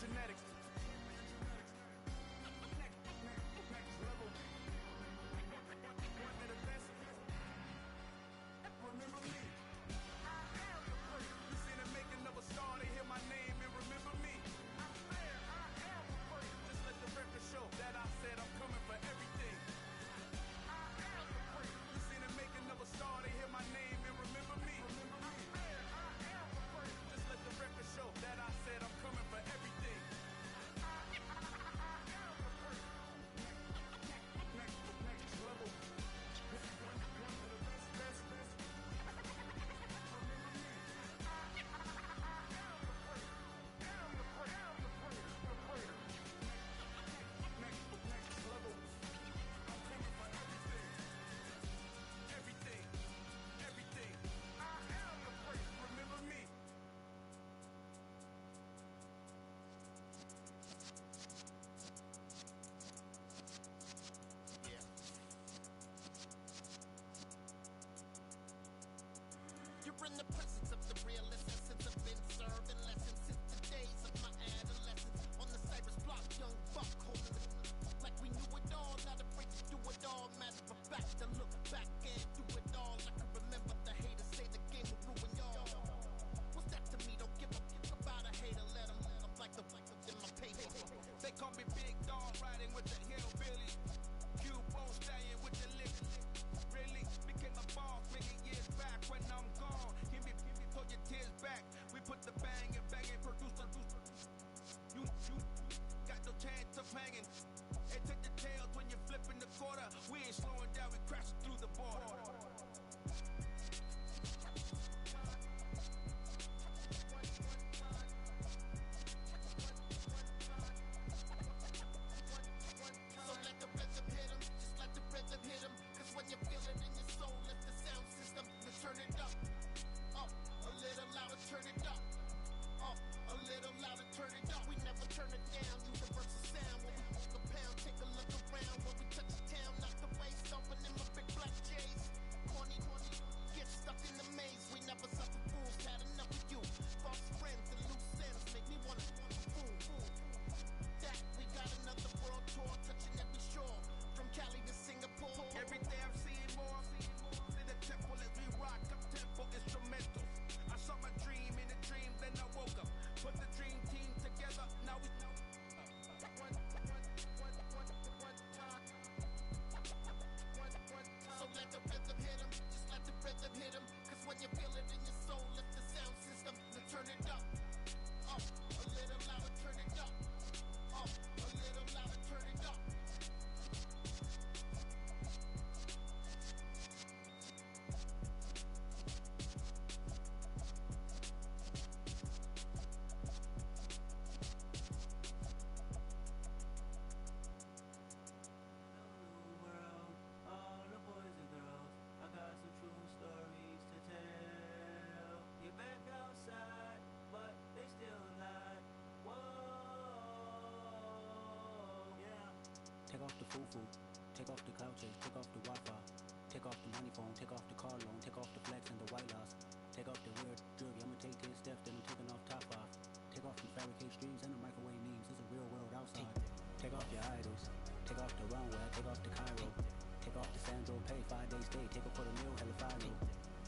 genetics. Next level. One of the best. Remember me. You see the making of a star, they hear my name and remember me. Just let the record show that I said I'm coming for everything. You see the making of a star, they hear my name and remember me. Just let the record show that I said I'm coming for everything. Next level. One of the best. Next level. I'm coming for everything. Everything. I am the first. Remember me. Yeah. You're in the presence of the realest essence of been serving lessons since the days of my adolescence. On the Cyrus block, young buck holding it like we knew it all, not afraid to do it all. Matter of fact, to look back and do it all. I can remember the haters say the game will ruin y'all. What's that to me? Don't give a fuck about a hater. Let them I'm like the in my paper. They call me Big Dog, riding with the hillbilly. Q-Bone stallion with the lick. Really became a boss many years back when I'm gone. Give me, pull your tears back. We put the bang and produce. You got no chance of hanging. And take the tails when you're flipping the quarter. We ain't slowing down, we crashing through the border. So let the rhythm hit him, just let the rhythm hit him. Cause when you feel it in your soul, let the sound system, then turn it up. A little louder, turn it up. A little louder, turn it up. We never turn it down, universal sound. When we walk a pound, take a look around. When we touch the town, knock the waist open in my big black J's. Corny, get stuck in the maze. We never suffer fools, had enough of you. False friends and loose ends make me wanna fool. That we got another world tour, touching every shore. From Cali to Singapore. Every day I'm seeing more. In the temple as we rock up tempo instrumentals. I saw my dream in a dream, then I woke up. Put the dream team together, now we So let the rhythm hit him, just let the rhythm hit him. Cause when you feel it in your soul, lift the sound system, then turn it up. A little louder, turn it up. A little louder, turn it up. Take off the foo-foo, take off the cloud chase, take off the Wi-Fi, take off the money phone, take off the car loan, take off the flex and the white loss, take off the weird jewelry, I'ma take 10 steps, then I'm taking off top off, take off the fabricate streams and the microwave memes, it's a real world outside, take off your idols, take off the runway, take off the Cairo, take off the Sandro, pay 5 days stay, take off for the meal, hella follow,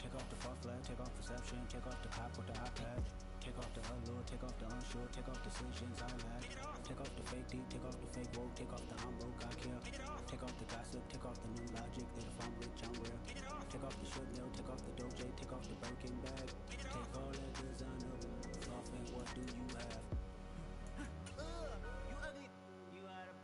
take off the far flag, take off perception, take off the cop with the iPad. Take off the allure, take off the unsure, take off decisions I lack. Take off the fake deep, take off the fake woke, take off the I'm broke, I care. Take off the gossip, take off the new logic that if I'm rich, I'm rare. Take off the shit nail, take off the doje, take off the Birkin bag. Take all that designer, off and what do you have? You ugly, you out of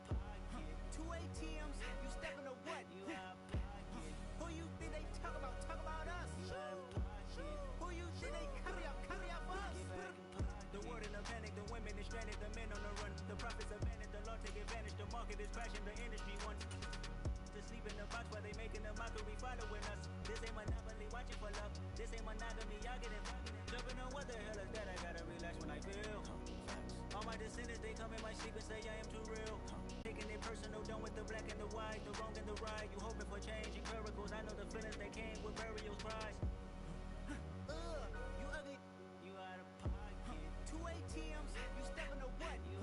pocket. 2 ATMs, you stepping to what? You out of pocket. Who you think they talk about? Talk about us. You out of pocket. Who you think they carry up for us? The world in a panic, the women is stranded, the men on the run. The profits are vanished, the law take advantage. The market is crashing, the industry wants to sleep in the box while they making a mockery following us. This ain't monopoly, watching for love. This ain't monogamy, y'all get it. Jumping on what the hell is that? I gotta relax when I feel. All my descendants, they come in my sleep and say I am too real. Taking it personal, done with the black and the white, the wrong and the right. You hoping for change and miracles. I know the feelings that came with burial cries. You ugly, you out of pocket. 2 ATMs, you stepping to what? You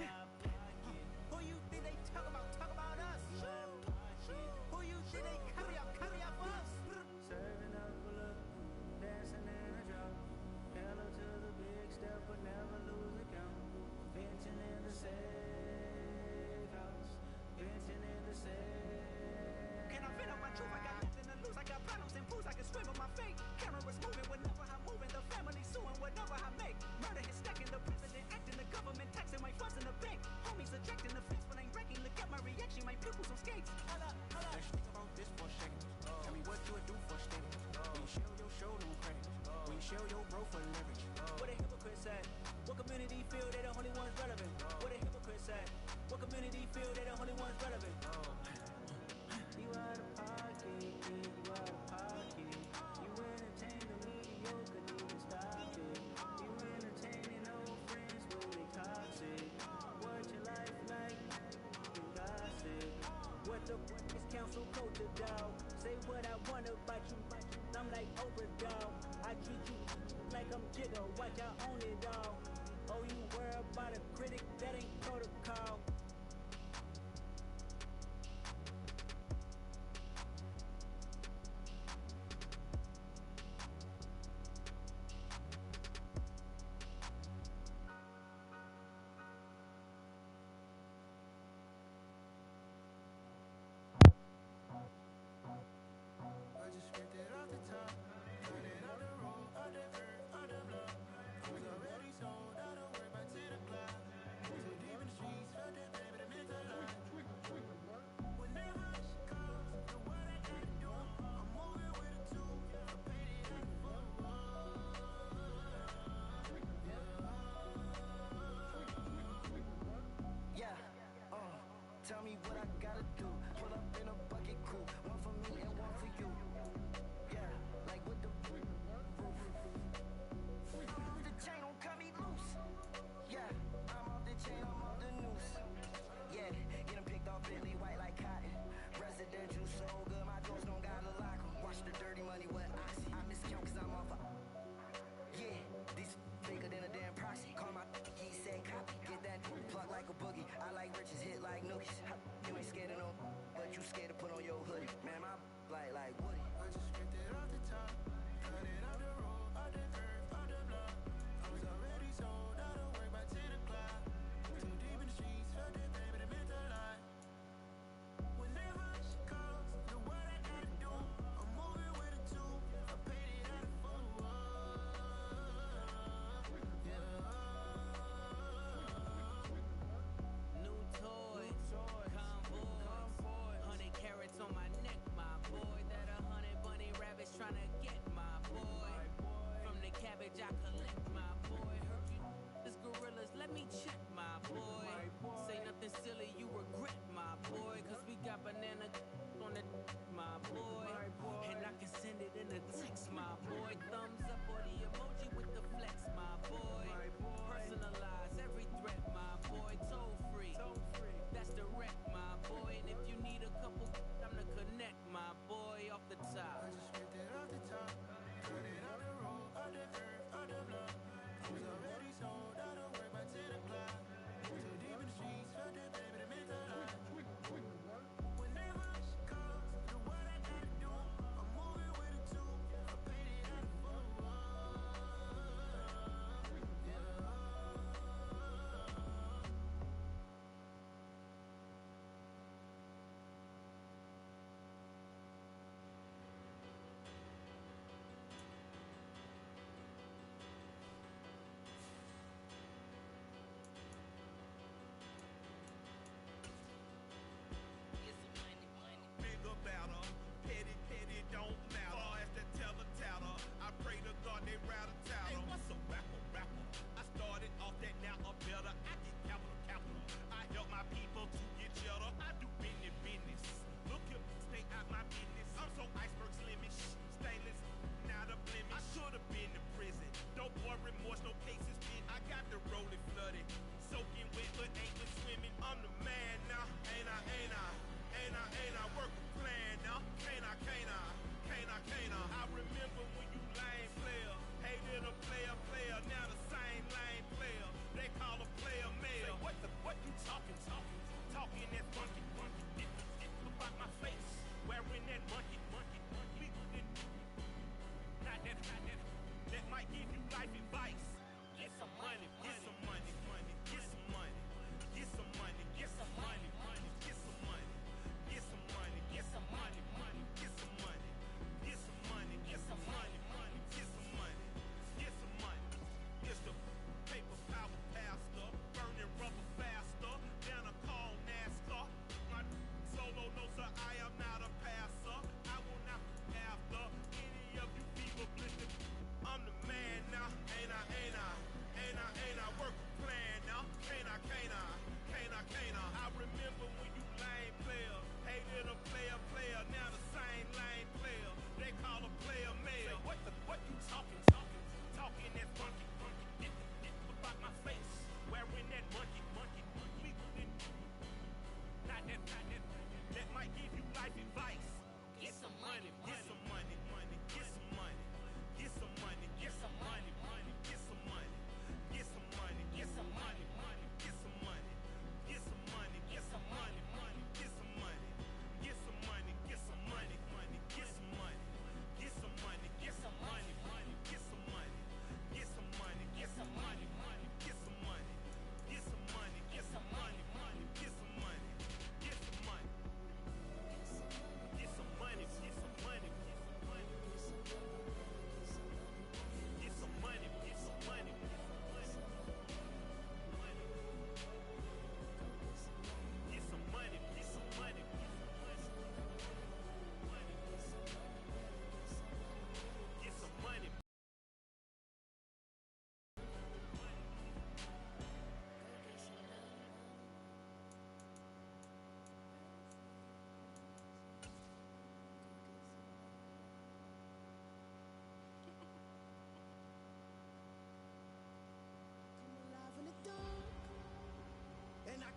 say? What community feel they the only ones relevant? You out of pocket, yeah, you out of pocket. You entertain the mediocre, need to stop it. You entertaining old friends when they toxic. What your life like? You gossip. What the is council culture, dog? Say what I want about you. I'm like overdog. I treat you like I'm Jigga. Watch I own it all. Oh, you worry about a critic? That ain't protocol. I just ripped it off the top, cut it off the road, off the curb, off the block. I was already sold, I don't worry about 10 o'clock. Too deep in the streets, felt that baby, the mental lie. Whenever she calls, the what I gotta do, I'm moving with a two, I paid it out for. Yeah, tell me what I gotta do. Pull up in a bucket crew, one for me and one for you. Yeah, like with the roof. The chain don't cut me loose. Yeah, I'm off the chain, I'm off the noose. Yeah, get them picked off Billy white like cotton. Residential so good, my doors don't gotta lock 'em. Watch the dirty money with oxy. I miscount cause I'm off a. Yeah, this bigger than a damn proxy. Call my he said copy. Get that plug like a boogie. I like riches, hit like nookies. You ain't scared of no, but you scared to put on your hoodie. Man, my like Woody. I just ripped it off the top, cut it off the road, off the curb, off the block. I was already sold, I don't worry about 10 o'clock. Too deep in the streets, felt that baby, the mental lie. Whenever she calls, the what I gotta do, I'm moving with a two, I paid it out for. New toys, convoy, 100 carats on my neck, my boy. That 100 bunny rabbits tryna get my boy. From the cabbage I collect, my boy. Heard you this gorillas, let me check, my boy. Say nothing silly, you regret, my boy. Cause we got banana on the my boy. And I can send it in a text, my boy. Thumbs up or the emoji with the flex, my boy. Personalize every threat, my boy. Toll free, that's direct, my boy. And if you need a couple, I'm to connect, my boy. Off the top. I just ripped it off the top, cut it off the road, off the curb, off the block. I was already sold, I don't worry about 10 o'clock. Too deep in the streets, felt that baby, the mental lie. Whenever she calls, the what I gotta do, I'm moving with a two, I paid it out for.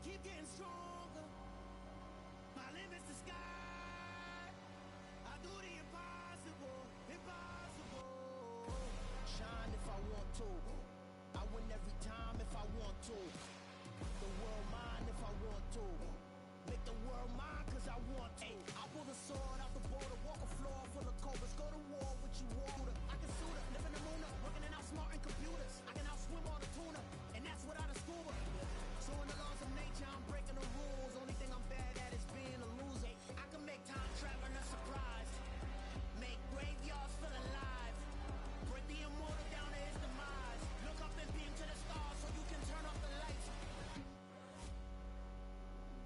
keep getting stronger. My limit's the sky. I do the impossible, impossible. Shine if I want to. I win every time if I want to. The world mine if I want to. Make the world mine cause I want to. I pull the sword out the border, walk a floor full of cobras, go to war with you water. I can suit her, live in the moon, working and outsmarting computers. I can outswim all the tuna, and that's without a scuba. So in the laws of nature, I'm breaking the rules. Only thing I'm bad at is being a loser. I can make time traveling a surprise. Make graveyards feel alive. Break the immortal down to his demise. Look up and beam to the stars so you can turn off the lights.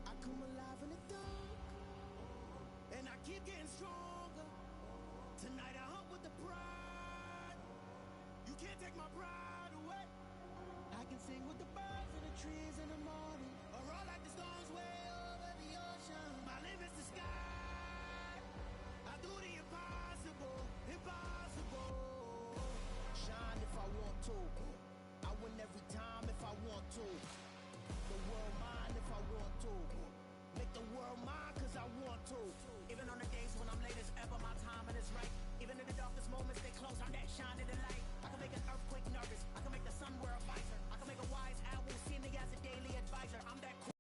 I come alive in the dark, and I keep getting stronger. Tonight I hunt with the pride. You can't take my pride away. I can sing with the birds and the trees in the morning, or roll like the storms way over the ocean. My limit's the sky. I do the impossible, impossible. Shine if I want to. I win every time if I want to. The world mine if I want to. Make the world mine cause I want to. Even on the days when I'm late as ever, my timing is right. Even in the darkest moments, they close on that shine in the light. I can make an earthquake nervous. I can make the sun wear a visor. I can make a wise owl see me as a daily advisor. I'm that cool.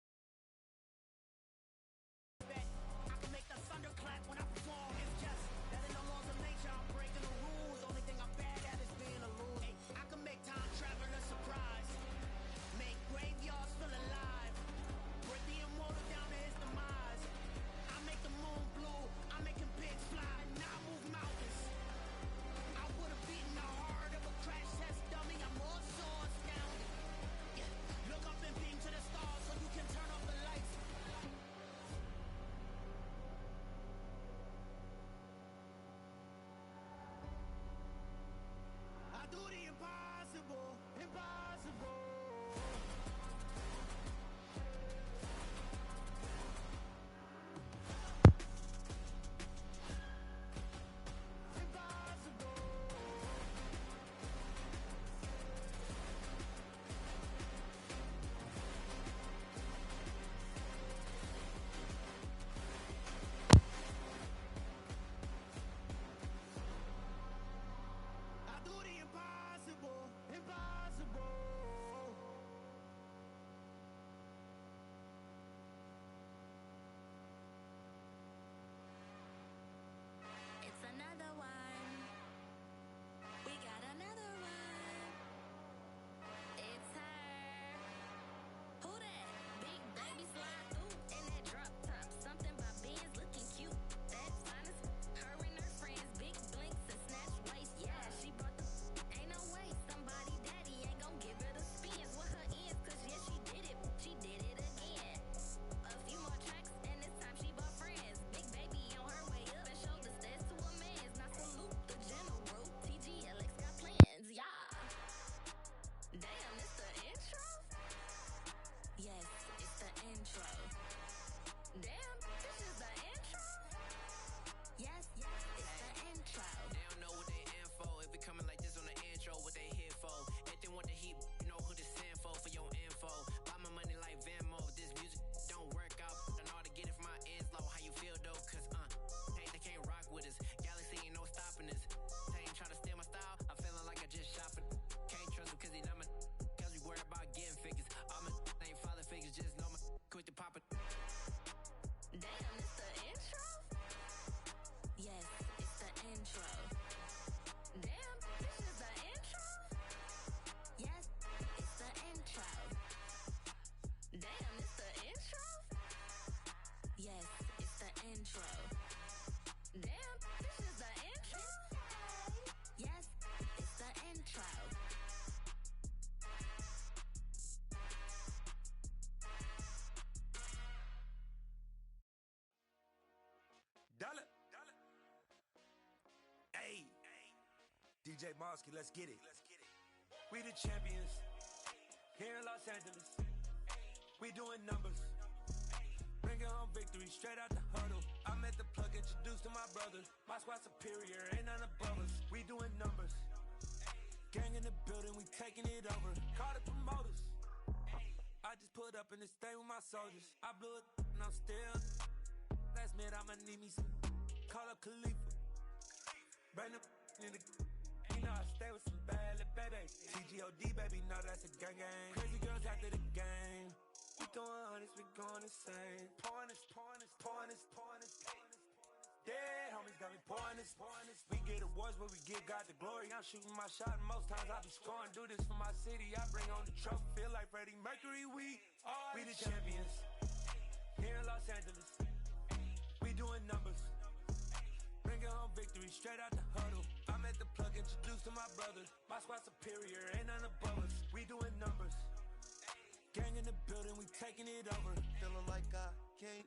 I can make the thunder clap when I perform. It's just that in the laws of nature, I'm breaking the rules. Only thing I'm bad at is being a loser. I can make time traveling a surprise. Make graveyards feel alive. Break the immortal down to his demise. I make the moon blue. I'm making pigs fly. And I move mountains. I would have beaten the heart of a crash test dummy. I'm more so astounded. Yeah. Look up and beam to the stars so you can turn off the lights. I do the impossible, impossible. Impossible. I do the impossible, impossible. It's another one. We got another one. It's her. Who that? Big baby slide through in that drop top. Something by Benz looking cute. That's honest. Her and her friends, big blinks and snatch waist. Yeah, she brought the. Ain't no way somebody daddy ain't gon' give her the spins with her ends. Cause yeah, she did it. She did it again. A few more tracks and this time she bought friends. Big baby on her way up and showed the stats to a man's. Now salute the general. TGLX got plans, yeah. Damn, it's the intro? Yes, it's the intro. Damn, this is the intro? Yes, it's the intro. They don't know what they in for. If it coming like this on the intro, what they here for? If they want the heat, you know who to send for your info. Buy my money like Venmo. If this music don't work out, I know how to get it from my ends low. How you feel though? Cause they can't rock with us. Galaxy ain't no stopping us. They ain't try to steal my style. I'm feeling like I just shopping. Can't trust him cause he not my. Cause we worried about getting figures. All my ain't father figures, just know my quick to pop it. Damn, it's the intro? Yes, it's the intro. Damn, this is the intro? Yes, it's the intro. Damn, it's the intro? Yes, it's the intro. Damn, this is the intro? Yes, it's the intro. Dollar. Hey, DJ Mosky, let's get it. We the champions here in Los Angeles. We doing numbers. Bringing home victory straight out the huddle. I'm at the plug, introduced to my brothers. My squad superior, ain't none above us. We doing numbers. Gang in the building, we taking it over. Call the promoters. I just put up in this thing with my soldiers. I blew it and I'm still. Last minute I'ma need me some. Call up Khalifa. Bring them in the. You know I stay with some bad little baby. TGOD baby, know that's a gang gang. Crazy girls after the game. We throwing hundreds, we going insane. Pouring this. Dead homies got me pouring this. We get awards, but we give God the glory. I'm shooting my shot, and most times I be scoring. Do this for my city, I bring on the trophy. Feel like Freddie Mercury, we the champions. Here in Los Angeles, we doing numbers. Bringing home victory straight out the huddle. I'm at the plug, introduced to my brothers. My squad superior, ain't none above us. We doing numbers. Gang in the building, we taking it over. Feeling like I can't.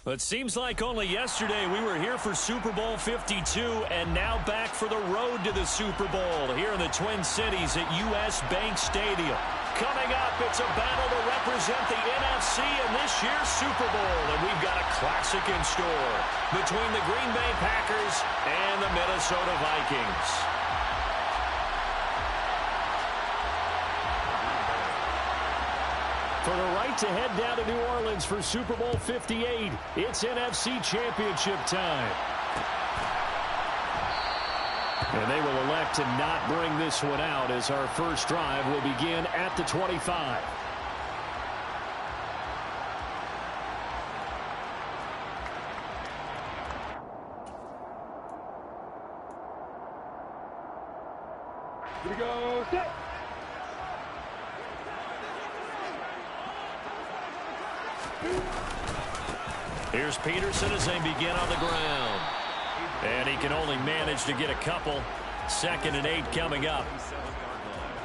It seems like only yesterday we were here for Super Bowl 52 and now back for the road to the Super Bowl here in the Twin Cities at US Bank Stadium. Coming up, it's a battle to represent the NFC in this year's Super Bowl, and we've got a classic in store between the Green Bay Packers and the Minnesota Vikings. For the right to head down to New Orleans for Super Bowl 58, it's NFC Championship time. And they will elect to not bring this one out as our first drive will begin at the 25. Here we go, set! Here's Peterson as they begin on the ground. And he can only manage to get a couple. 2nd and 8 coming up.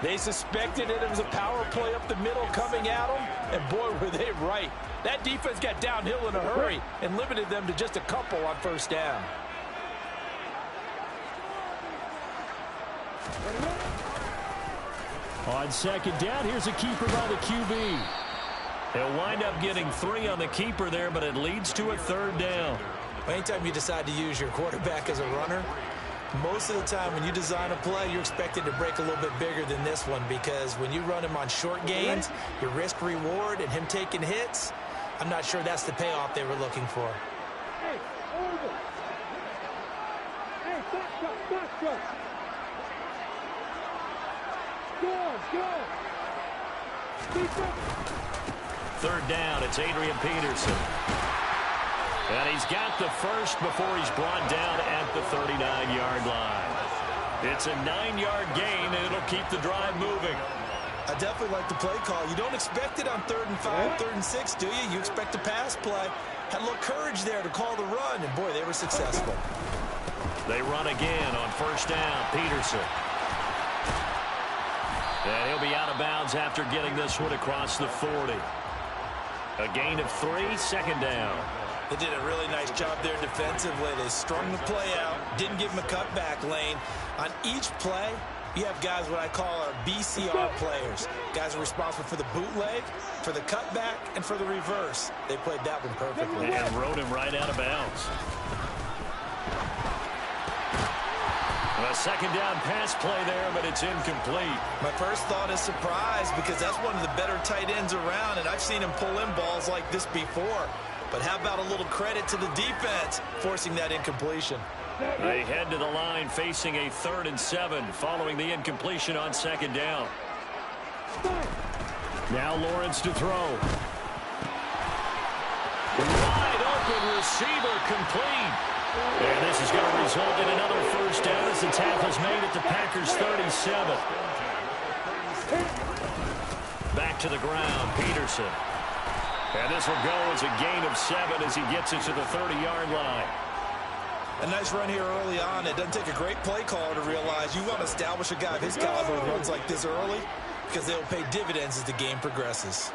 They suspected it was a power play up the middle coming at them, and boy, were they right. That defense got downhill in a hurry and limited them to just a couple on first down. On 2nd down, here's a keeper by the QB. They'll wind up getting 3 on the keeper there, but it leads to a 3rd down. Anytime you decide to use your quarterback as a runner, most of the time when you design a play, you're expected to break a little bit bigger than this one, because when you run him on short gains, your risk-reward and him taking hits, I'm not sure that's the payoff they were looking for. Hey, over. Hey, stop. Go. Defense. 3rd down, it's Adrian Peterson. And he's got the first before he's brought down at the 39-yard line. It's a 9-yard gain, and it'll keep the drive moving. I definitely like the play call. You don't expect it on 3rd and 5, 3rd and 6, do you? You expect a pass play. Had a little courage there to call the run, and boy, they were successful. They run again on 1st down, Peterson. And he'll be out of bounds after getting this one across the 40. A gain of 3, 2nd down. They did a really nice job there defensively. They strung the play out, didn't give him a cutback lane. On each play, you have guys what I call our BCR players. Guys are responsible for the bootleg, for the cutback, and for the reverse. They played that one perfectly. And rode him right out of bounds. A 2nd down pass play there, but it's incomplete. My first thought is surprise, because that's one of the better tight ends around, and I've seen him pull in balls like this before. But how about a little credit to the defense forcing that incompletion? They head to the line facing a 3rd and 7 following the incompletion on 2nd down. Now Lawrence to throw. Wide open receiver, complete. And this is going to result in another 1st down as the tackle's made at the Packers' 37. Back to the ground, Peterson. And this will go as a gain of 7 as he gets it to the 30-yard line. A nice run here early on. It doesn't take a great play caller to realize you want to establish a guy of his caliber who runs like this early, because they'll pay dividends as the game progresses.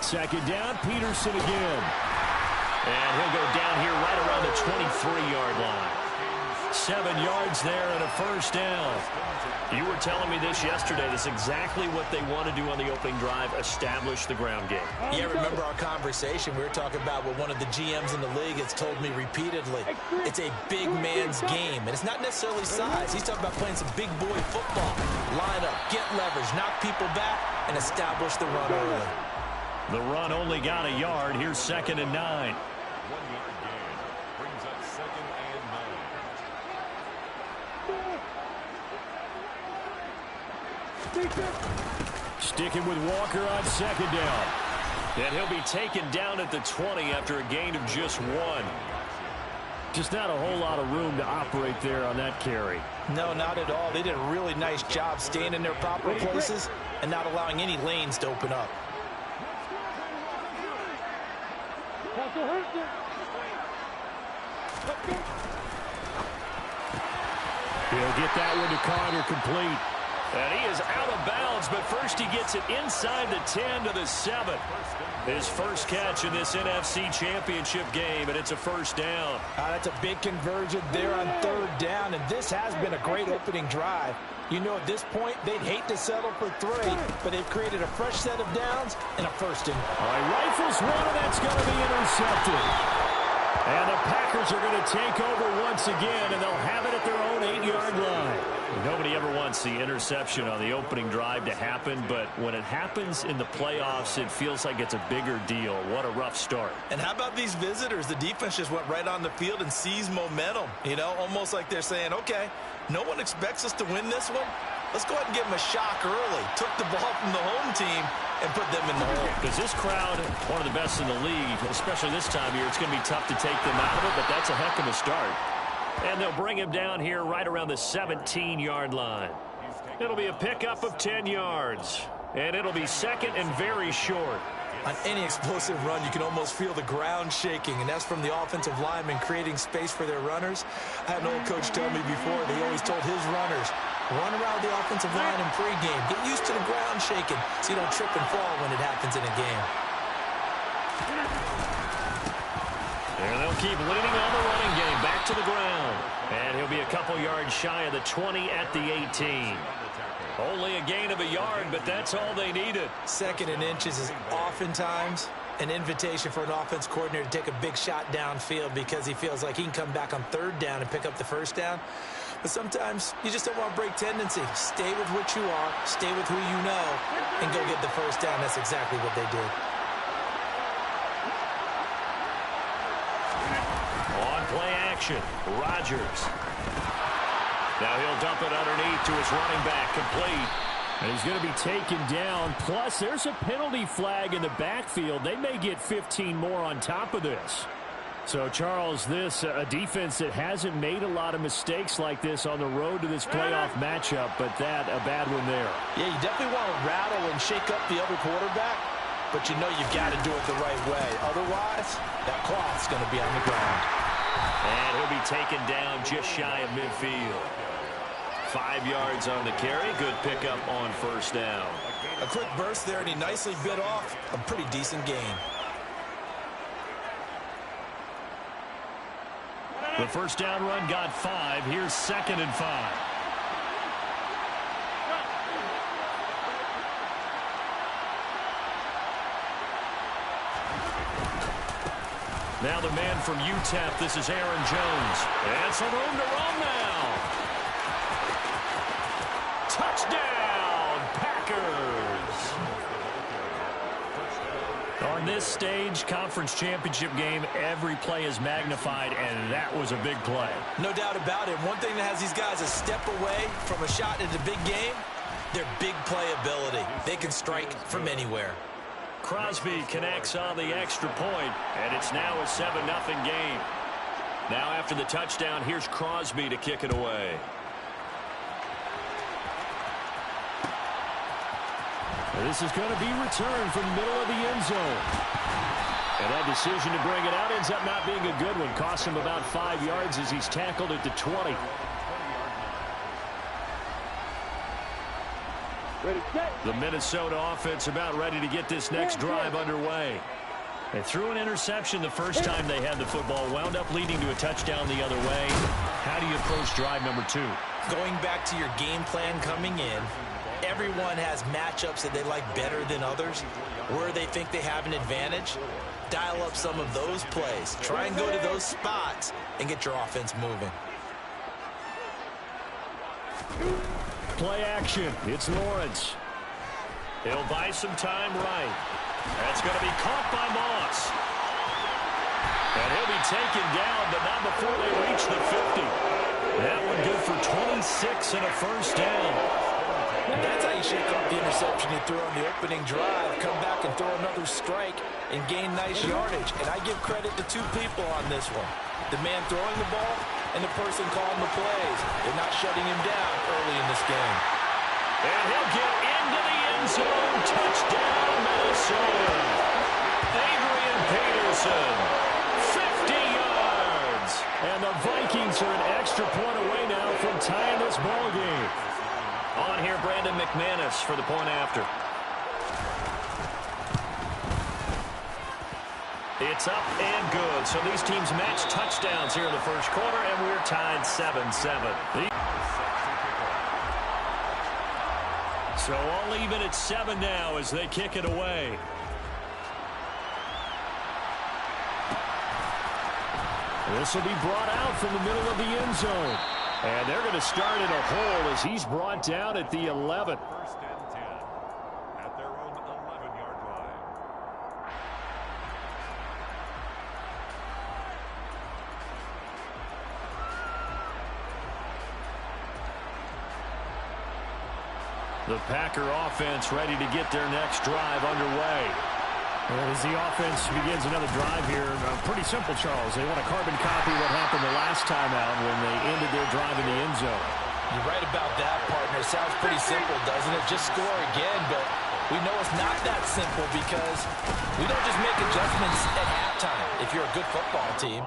Second down, Peterson again. And he'll go down here right around the 23-yard line. 7 yards there and a first down. You were telling me this yesterday. That's exactly what they want to do on the opening drive, establish the ground game. Yeah, remember our conversation? We were talking about what one of the GMs in the league has told me repeatedly. It's a big man's game, and it's not necessarily size. He's talking about playing some big boy football. Line up, get leverage, knock people back, and establish the run early. The run only got a yard. Here's 2nd and 9. 1 yard gain brings up 2nd and 9. Sticking with Walker on 2nd down. And he'll be taken down at the 20 after a gain of just 1. Just not a whole lot of room to operate there on that carry. No, not at all. They did a really nice job staying in their proper places and not allowing any lanes to open up. He'll get that one to Carter complete. And he is out of bounds, but first he gets it inside the 10 to the 7. His first catch in this NFC Championship game, and it's a first down. That's a big conversion there on 3rd down, and this has been a great opening drive. You know, at this point, they'd hate to settle for 3, but they've created a fresh set of downs and a first and. All right, rifles one, and that's going to be intercepted. And the Packers are going to take over once again, and they'll have it at their own 8-yard line. Nobody ever wants the interception on the opening drive to happen, but when it happens in the playoffs, it feels like it's a bigger deal. What a rough start. And how about these visitors? The defense just went right on the field and seized momentum. You know, almost like they're saying, okay, no one expects us to win this one. Let's go ahead and give them a shock early. Took the ball from the home team and put them in the hole. Because this crowd, one of the best in the league, especially this time of year, it's going to be tough to take them out of it, but that's a heck of a start. And they'll bring him down here right around the 17-yard line. It'll be a pickup of 10 yards. And it'll be 2nd and very short. On any explosive run, you can almost feel the ground shaking, and that's from the offensive linemen creating space for their runners. I had an old coach tell me before, he always told his runners, run around the offensive line in pregame. Get used to the ground shaking so you don't trip and fall when it happens in a game. And they'll keep leaning on the running game. Back to the ground. And he'll be a couple yards shy of the 20 at the 18. Only a gain of a yard, but that's all they needed. 2nd and inches is oftentimes an invitation for an offense coordinator to take a big shot downfield because he feels like he can come back on 3rd down and pick up the first down. But sometimes you just don't want to break tendency. Stay with what you are, stay with who you know, and go get the first down. That's exactly what they did. On play action, Rodgers. Now he'll dump it underneath to his running back, complete. And he's going to be taken down. Plus, there's a penalty flag in the backfield. They may get 15 more on top of this. So, Charles, this a defense that hasn't made a lot of mistakes like this on the road to this playoff matchup, but that a bad one there. Yeah, you definitely want to rattle and shake up the other quarterback, but you know you've got to do it the right way. Otherwise, that cloth's going to be on the ground. And he'll be taken down just shy of midfield. 5 yards on the carry. Good pickup on first down. A quick burst there, and he nicely bit off a pretty decent gain. The first down run got 5. Here's 2nd and 5. Now the man from UTEP, this is Aaron Jones. And some room to run now. Touchdown, Packers. On this stage, conference championship game, every play is magnified, and that was a big play. No doubt about it. One thing that has these guys a step away from a shot in the big game, their big playability. They can strike from anywhere. Crosby connects on the extra point, and it's now a 7-0 game. Now after the touchdown, here's Crosby to kick it away. This is going to be returned from the middle of the end zone. And that decision to bring it out ends up not being a good one. Costs him about 5 yards as he's tackled at the 20. The Minnesota offense about ready to get this next drive underway. They threw an interception the first time they had the football, wound up leading to a touchdown the other way. How do you approach drive number 2? Going back to your game plan coming in, everyone has matchups that they like better than others. Where they think they have an advantage, dial up some of those plays. Try and go to those spots and get your offense moving. Play action. It's Lawrence. He'll buy some time right. That's going to be caught by Moss. And he'll be taken down, but not before they reach the 50. That one good for 26 and a first down. And that's how you shake off the interception you threw on the opening drive. Come back and throw another strike and gain nice yardage. And I give credit to two people on this one. The man throwing the ball and the person calling the plays. They're not shutting him down early in this game. And he'll get into the end zone. Touchdown, Minnesota. Adrian Peterson, 50 yards. And the Vikings are an extra point away now from tying this ball game. On here, Brandon McManus for the point after. It's up and good. So these teams match touchdowns here in the first quarter, and we're tied 7-7. So all even at 7 now as they kick it away. This will be brought out from the middle of the end zone. And they're going to start in a hole as he's brought down at the 11. First and 10 at their own 11-yard line. The Packer offense ready to get their next drive underway. As the offense begins another drive here, pretty simple, Charles. They want to carbon copy what happened the last time out when they ended their drive in the end zone. You're right about that, partner. It sounds pretty simple, doesn't it? Just score again, but we know it's not that simple because we don't just make adjustments at halftime. If you're a good football team,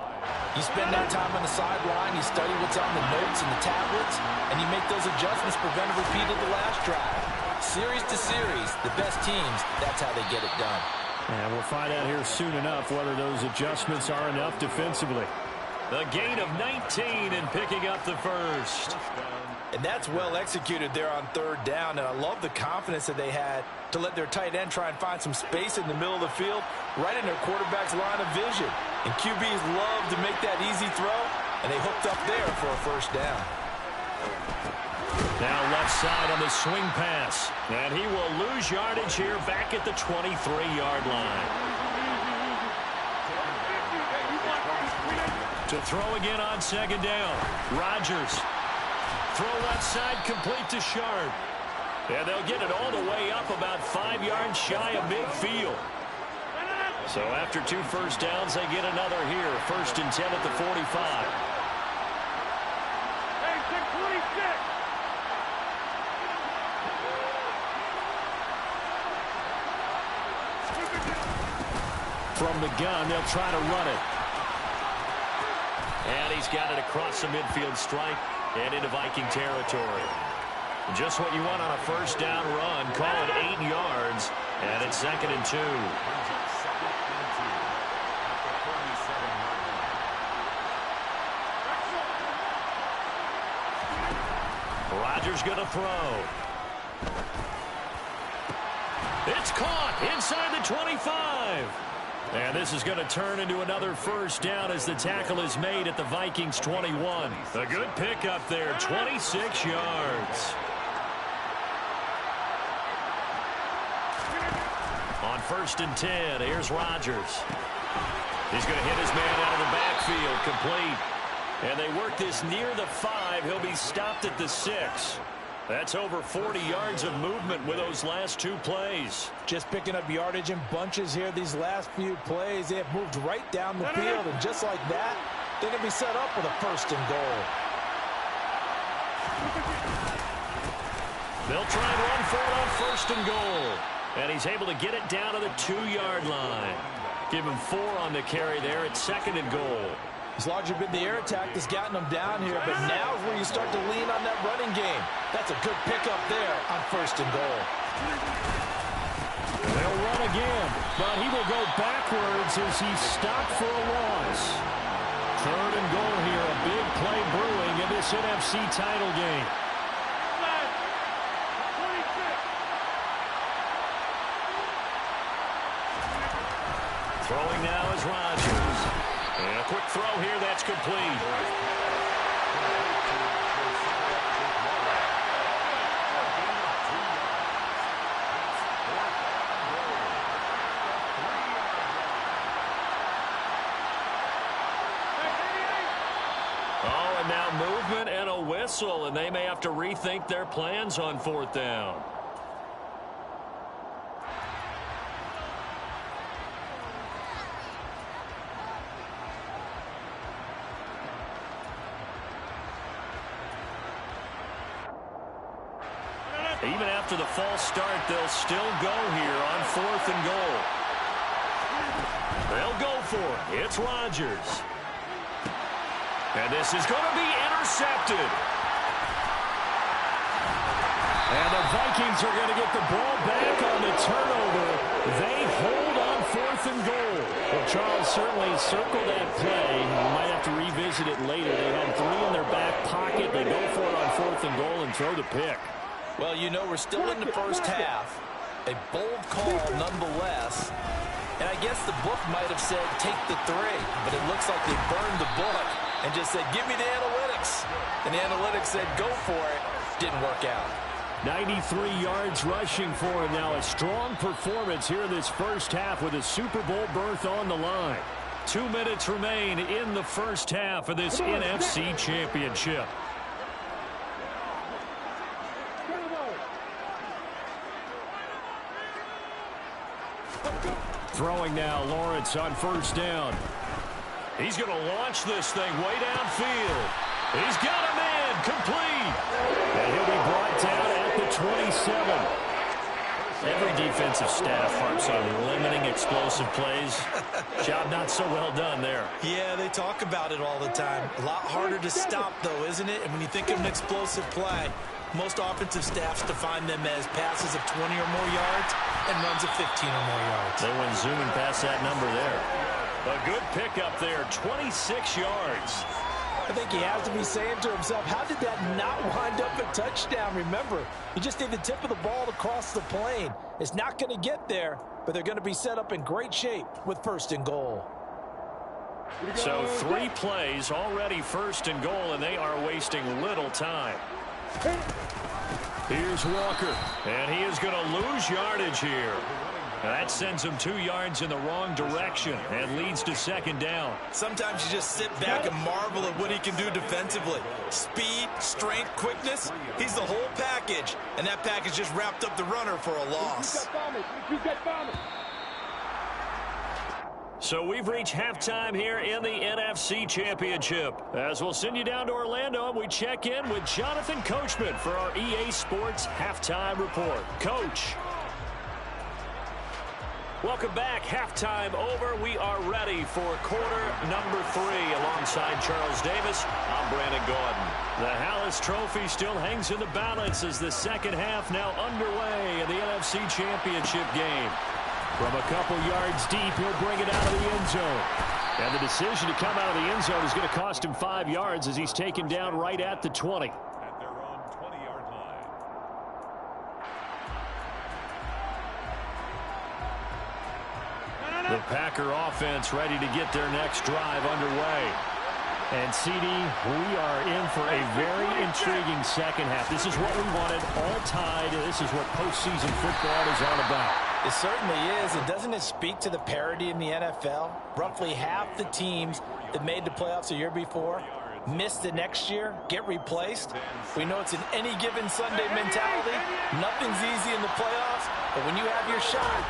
you spend that time on the sideline, you study what's on the notes and the tablets, and you make those adjustments, prevent a repeat of the last drive. Series to series, the best teams, that's how they get it done. And we'll find out here soon enough whether those adjustments are enough defensively. The gain of 19 and picking up the first. And that's well executed there on third down. And I love the confidence that they had to let their tight end try and find some space in the middle of the field, right in their quarterback's line of vision. And QBs love to make that easy throw, and they hooked up there for a first down. Now left side on the swing pass. And he will lose yardage here back at the 23-yard line. To throw again on second down. Rodgers. Throw left side complete to Sharp. And they'll get it all the way up about 5 yards shy of midfield. So after 2 first downs, they get another here. First and 10 at the 45. From the gun, they'll try to run it. And he's got it across the midfield stripe and into Viking territory. Just what you want on a first down run. Call it 8 yards, and it's 2nd and 2. Rodgers going to throw. It's caught inside the 25. And this is going to turn into another first down as the tackle is made at the Vikings 21. A good pickup there, 26 yards. On first and 10, here's Rodgers. He's going to hit his man out of the backfield, complete. And they work this near the 5. He'll be stopped at the 6. That's over 40 yards of movement with those last 2 plays. Just picking up yardage in bunches here these last few plays. They have moved right down the field, and just like that, they're going to be set up with a first and goal. They'll try and run for it on first and goal. And he's able to get it down to the 2-yard line. Give him 4 on the carry there at 2nd and goal. It's largely been the air attack that's gotten them down here, but now is where you start to lean on that running game. That's a good pickup there on first and goal. They'll run again, but he will go backwards as he's stopped for a loss. 3rd and goal here, a big play brewing in this NFC title game. Throwing now is Rodgers. And a quick throw here, that's complete. Oh, and now movement and a whistle, and they may have to rethink their plans on 4th down. Even after the false start, they'll still go here on 4th and goal. They'll go for it. It's Rodgers. And this is going to be intercepted. And the Vikings are going to get the ball back on the turnover. They hold on 4th and goal. Well, Charles, certainly circle that play. We might have to revisit it later. They had 3 in their back pocket. They go for it on 4th and goal and throw the pick. Well, you know, we're still in the first half. A bold call nonetheless. And I guess the book might have said take the 3, but it looks like they burned the book and just said give me the analytics. And the analytics said go for it. Didn't work out. 93 yards rushing for him now. A strong performance here in this first half with a Super Bowl berth on the line. 2 minutes remain in the first half of this NFC Championship. Throwing now, Lawrence on 1st down. He's going to launch this thing way downfield. He's got him in, complete. And he'll be brought down at the 27. Every defensive staff harps on limiting explosive plays. Job not so well done there. Yeah, they talk about it all the time. A lot harder to stop, though, isn't it? And when you think of an explosive play, most offensive staffs define them as passes of 20 or more yards and runs of 15 or more yards. They went zooming past that number there. A good pickup there, 26 yards. I think he has to be saying to himself, how did that not wind up a touchdown? Remember, you just need the tip of the ball to cross the plane. It's not going to get there, but they're going to be set up in great shape with 1st and goal. So 3 plays, already 1st and goal, and they are wasting little time. Here's Walker, and he is going to lose yardage here. And that sends him 2 yards in the wrong direction and leads to 2nd down. Sometimes you just sit back and marvel at what he can do defensively. Speed, strength, quickness, he's the whole package. And that package just wrapped up the runner for a loss. So we've reached halftime here in the NFC Championship. As we'll send you down to Orlando, and we check in with Jonathan Coachman for our EA Sports Halftime Report. Coach. Welcome back. Halftime over. We are ready for quarter number 3 alongside Charles Davis. I'm Brandon Gordon. The Hallis Trophy still hangs in the balance as the second half now underway in the NFC Championship game. From a couple yards deep, he'll bring it out of the end zone. And the decision to come out of the end zone is going to cost him 5 yards as he's taken down right at the 20. At their own 20-yard line. The Packer offense ready to get their next drive underway. And, CD, we are in for a very intriguing second half. This is what we wanted, all tied. This is what postseason football is all about. It certainly is. And doesn't it speak to the parity in the NFL? Roughly half the teams that made the playoffs a year before miss the next year, get replaced. We know it's an any given Sunday mentality. Nothing's easy in the playoffs, but when you have your shot,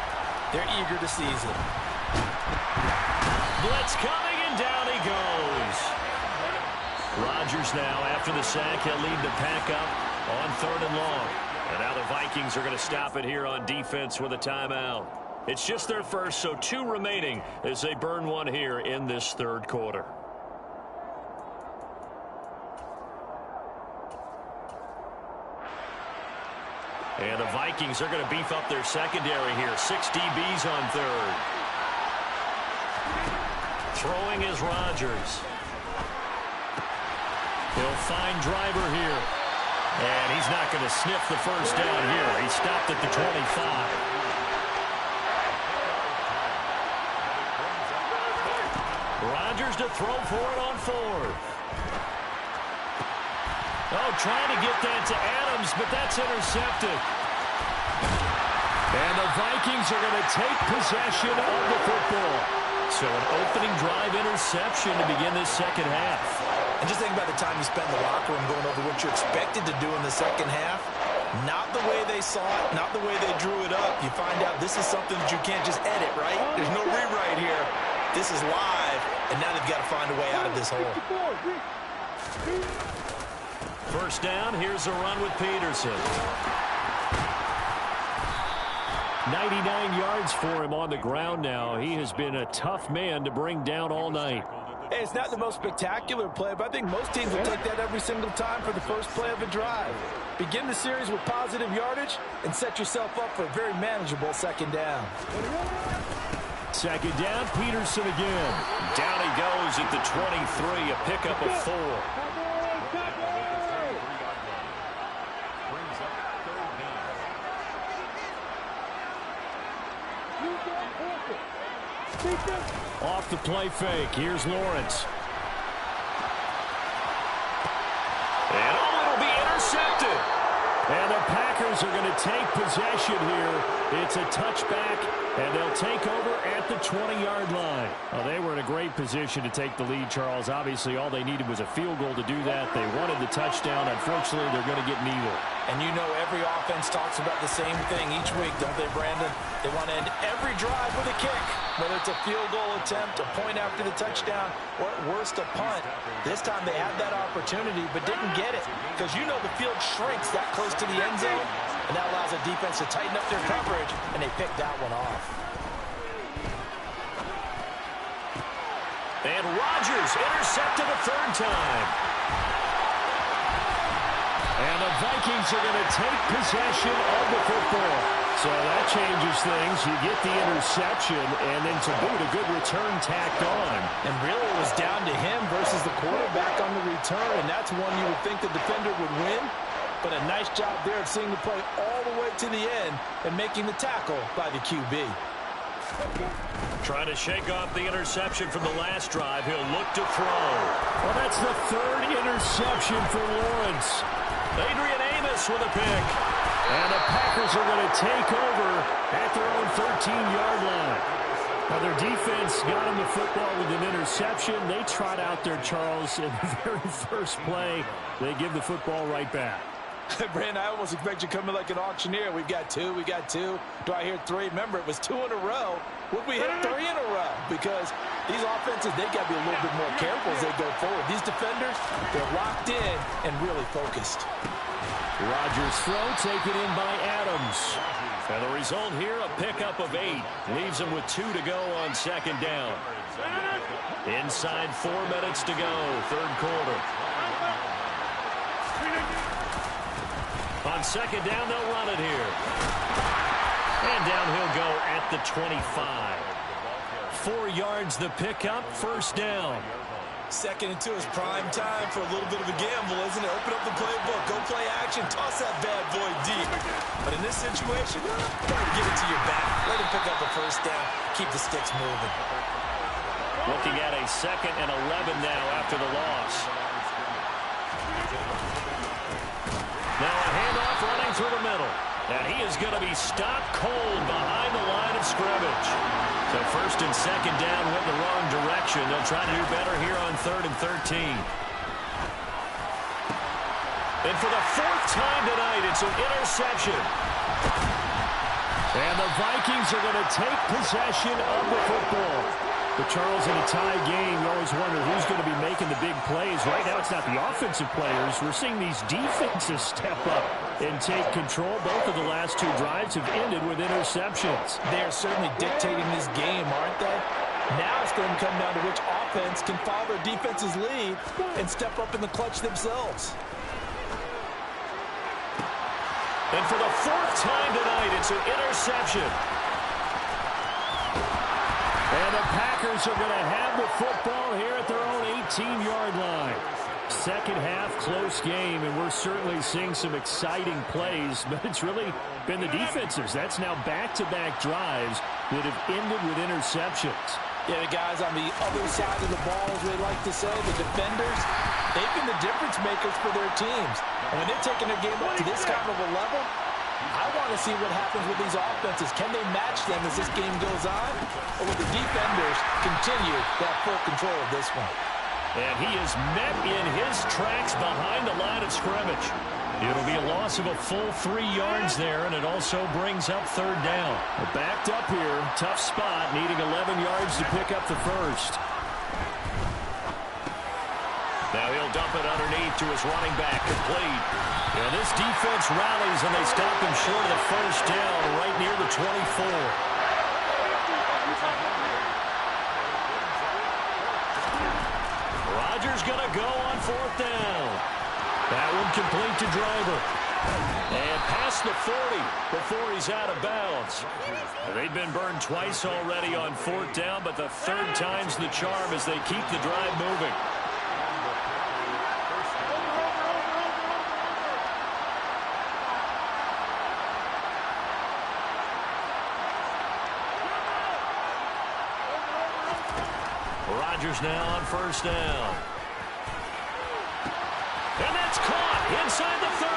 they're eager to seize it. Blitz coming, and down he goes. Rodgers now, after the sack, he'll lead the pack up on 3rd and long. And now the Vikings are going to stop it here on defense with a timeout. It's just their first, so 2 remaining as they burn one here in this 3rd quarter. And the Vikings are going to beef up their secondary here. 6 DBs on third. Throwing is Rodgers. He'll find Driver here. And he's not going to sniff the first down here. He stopped at the 25. Rodgers to throw for it on fourth. Oh, trying to get that to Adams, but that's intercepted. And the Vikings are going to take possession of the football. So an opening drive interception to begin this second half. And just think about the time you spend in the locker room going over what you're expected to do in the second half. Not the way they saw it, not the way they drew it up. You find out this is something that you can't just edit, right? There's no rewrite here. This is live, and now they've got to find a way out of this hole. First down, here's a run with Peterson. 99 yards for him on the ground now. He has been a tough man to bring down all night. Hey, it's not the most spectacular play, but I think most teams will take that every single time for the first play of a drive. Begin the series with positive yardage and set yourself up for a very manageable second down. Second down, Peterson again. Down he goes at the 23, a pickup of 4. Off the play fake, here's Lawrence. And it'll be intercepted. And the Packers are going to take possession here. It's a touchback, and they'll take over at the 20-yard line. Well, they were in a great position to take the lead, Charles. Obviously, all they needed was a field goal to do that. They wanted the touchdown. Unfortunately, they're going to get neither. And you know every offense talks about the same thing each week, don't they, Brandon? They want to end every drive with a kick, whether it's a field goal attempt, a point after the touchdown, or at worst a punt. This time they had that opportunity but didn't get it because you know the field shrinks that close to the end zone, and that allows the defense to tighten up their coverage, and they picked that one off. And Rodgers intercepted a third time. And the Vikings are going to take possession of the football. So that changes things. You get the interception, and then to boot, a good return tacked on. And really it was down to him versus the quarterback on the return, and that's one you would think the defender would win. But a nice job there of seeing the play all the way to the end and making the tackle by the QB. Trying to shake off the interception from the last drive. He'll look to throw. Well, that's the third interception for Lawrence. Adrian Amos with a pick. And the Packers are going to take over at their own 13-yard line. Now, their defense got him the football with an interception. They trot out there, Charles, in the very first play. They give the football right back. Brandon, I almost expect you coming like an auctioneer. We've got two. Do I hear 3? Remember, it was 2 in a row. Would we hit 3 in a row? Because these offenses, they got to be a little bit more careful as they go forward. These defenders, they're locked in and really focused. Rodgers' throw taken in by Adams. And the result here, a pickup of 8. Leaves him with 2 to go on second down. Inside 4 minutes to go, third quarter. On second down, they'll run it here. And down he'll go at the 25. 4 yards the pickup, first down. Second and 2 is prime time for a little bit of a gamble, isn't it? Open up the playbook, go play action, toss that bad boy deep. But in this situation, try to get it to your back. Let him pick up a first down. Keep the sticks moving. Looking at a 2nd and 11 now after the loss. Now a handoff running through the middle. And he is going to be stopped cold behind the line of scrimmage. So first and second down went the wrong direction. They'll try to do better here on 3rd and 13. And for the 4th time tonight, it's an interception. And the Vikings are going to take possession of the football. But Charles, in a tie game, you always wonder who's going to be making the big plays. Right now, it's not the offensive players. We're seeing these defenses step up and take control. Both of the last 2 drives have ended with interceptions. They are certainly dictating this game, aren't they? Now it's going to come down to which offense can follow their defense's lead and step up in the clutch themselves. And for the fourth time tonight, it's an interception. And the Packers are going to have the football here at their own 18-yard line. Second half, close game, and we're certainly seeing some exciting plays, but it's really been the defensives. That's now back-to-back drives that have ended with interceptions. Yeah, the guys on the other side of the ball, as they like to say, the defenders, they've been the difference makers for their teams. And when they're taking their game up to this kind of a level, I want to see what happens with these offenses. Can they match them as this game goes on? Or will the defenders continue to have full control of this one? And he is met in his tracks behind the line of scrimmage. It'll be a loss of a full 3 yards there, and it also brings up third down. Backed up here, tough spot, needing 11 yards to pick up the first. Now he'll dump it underneath to his running back, complete. And this defense rallies, and they stop him short of the first down, right near the 24. Rodgers going to go on fourth down. That one complete to Driver. And past the 40 before he's out of bounds. They've been burned twice already on fourth down, but the third time's the charm as they keep the drive moving. Rodgers now on first down. And that's caught inside the 30.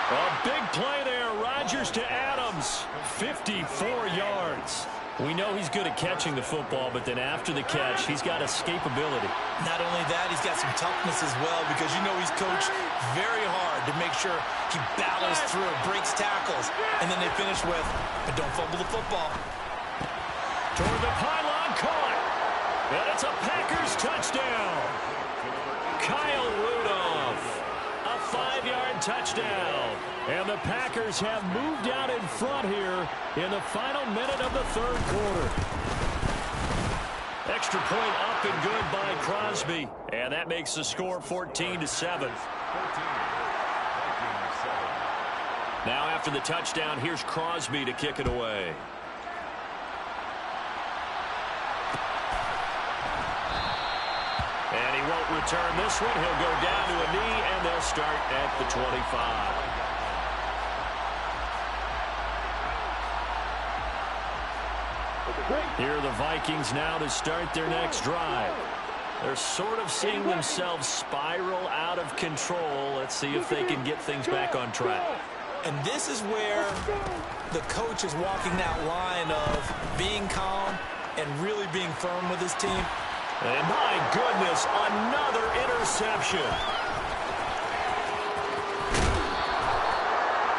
A big play there. Rodgers to Adams. 54 yards. We know he's good at catching the football, but then after the catch, he's got escapability. Not only that, he's got some toughness as well, because you know he's coached very hard to make sure he battles through, breaks tackles, and then they finish with, but don't fumble the football. Toward the pylon, caught. And it's a Packers touchdown. Kyle Rudolph, a 5-yard touchdown. And the Packers have moved out in front here in the final minute of the third quarter. Extra point up and good by Crosby. And that makes the score 14-7. Now after the touchdown, here's Crosby to kick it away. And he won't return this one. He'll go down to a knee, and they'll start at the 25. Here are the Vikings now to start their next drive. They're sort of seeing themselves spiral out of control. Let's see if they can get things back on track. And this is where the coach is walking that line of being calm and really being firm with his team. And my goodness, another interception.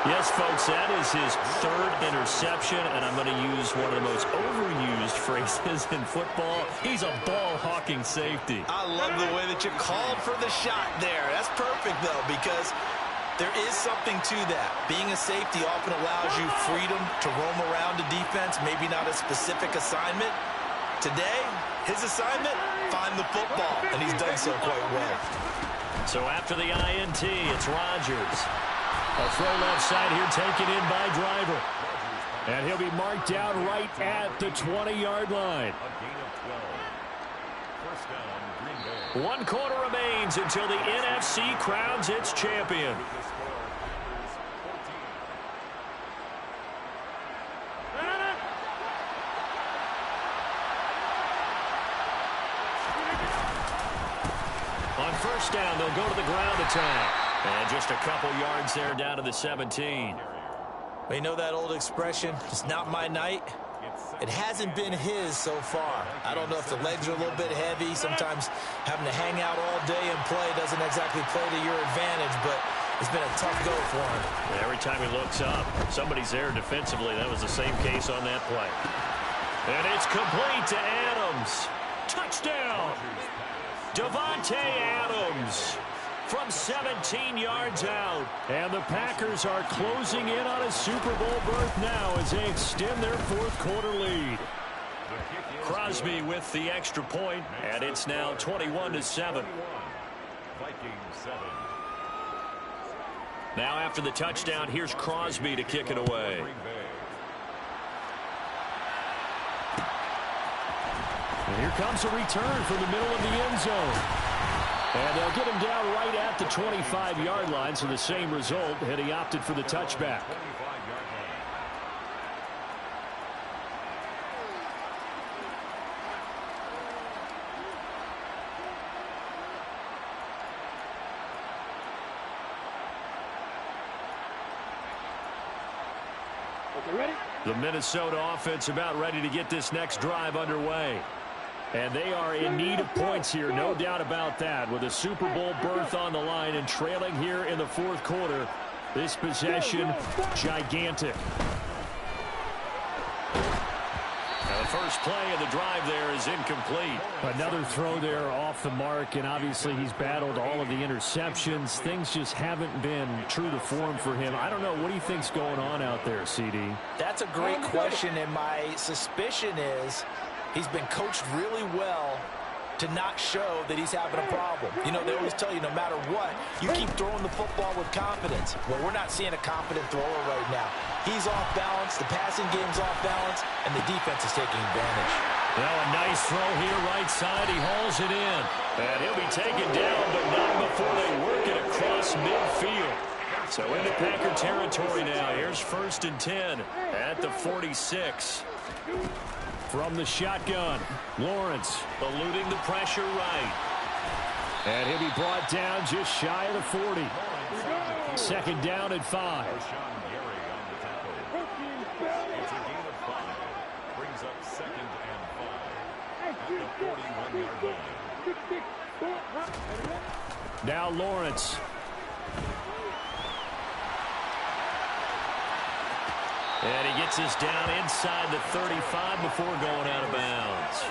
Yes, folks, that is his third interception, and I'm going to use one of the most overused phrases in football. He's a ball-hawking safety. I love the way that you called for the shot there. That's perfect, though, because there is something to that. Being a safety often allows you freedom to roam around the defense, maybe not a specific assignment. Today, his assignment, find the football, and he's done so quite well. So after the INT, it's Rodgers. A throw left side here taken in by Driver. And he'll be marked down right at the 20-yard line. 1 quarter remains until the NFC crowns its champion. On first down, they'll go to the ground attack. And just a couple yards there down to the 17. We know that old expression, it's not my night. It hasn't been his so far. I don't know if the legs are a little bit heavy. Sometimes having to hang out all day and play doesn't exactly play to your advantage, but it's been a tough go for him. Every time he looks up, somebody's there defensively. That was the same case on that play. And it's complete to Adams. Touchdown! Davante Adams from 17 yards out. And the Packers are closing in on a Super Bowl berth now as they extend their fourth quarter lead. Crosby with the extra point, and it's now 21-7. Vikings 7. Now after the touchdown, here's Crosby to kick it away. And here comes a return from the middle of the end zone. And they'll get him down right at the 25-yard line, so the same result, and he opted for the touchback. The Minnesota offense about ready to get this next drive underway. And they are in need of points here, no doubt about that. With a Super Bowl berth on the line and trailing here in the fourth quarter, this possession, gigantic. Now the first play of the drive there is incomplete. Another throw there off the mark, and obviously he's battled all of the interceptions. Things just haven't been true to form for him. I don't know. What do you think's going on out there, CD? That's a great question, and my suspicion is he's been coached really well to not show that he's having a problem. You know, they always tell you no matter what, you keep throwing the football with confidence. Well, we're not seeing a confident thrower right now. He's off balance, the passing game's off balance, and the defense is taking advantage. Well, a nice throw here right side. He hauls it in. And he'll be taken down, but not before they work it across midfield. So into Packer territory now. Here's 1st and 10 at the 46. From the shotgun, Lawrence eluding the pressure right. And he'll be brought down just shy of the 40. 2nd down and 5. It's a gain of 5. Brings up 2nd and 5 at the 41-yard line. Now Lawrence. And he gets us down inside the 35 before going out of bounds.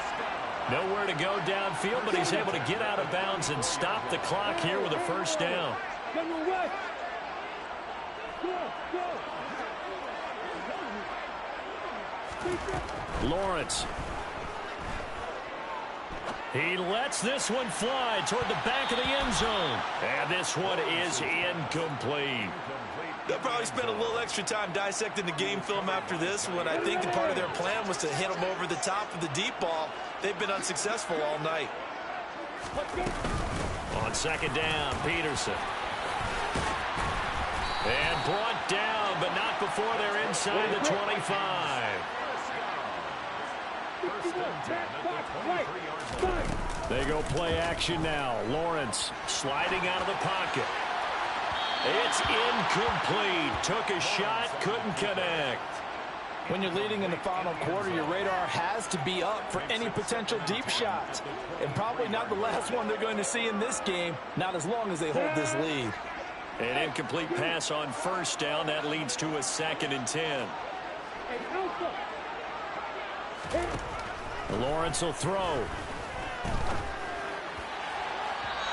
Nowhere to go downfield, but he's able to get out of bounds and stop the clock here with a 1st down. Lawrence. He lets this one fly toward the back of the end zone. And this one is incomplete. They'll probably spend a little extra time dissecting the game film after this one. I think part of their plan was to hit them over the top of the deep ball. They've been unsuccessful all night. On 2nd down, Peterson. And brought down, but not before they're inside the 25. They go play action now. Lawrence sliding out of the pocket. It's incomplete. Took a shot, couldn't connect. When you're leading in the final quarter, your radar has to be up for any potential deep shots. And probably not the last one they're going to see in this game, not as long as they hold this lead. An incomplete pass on 1st down. That leads to a 2nd and 10. Lawrence will throw.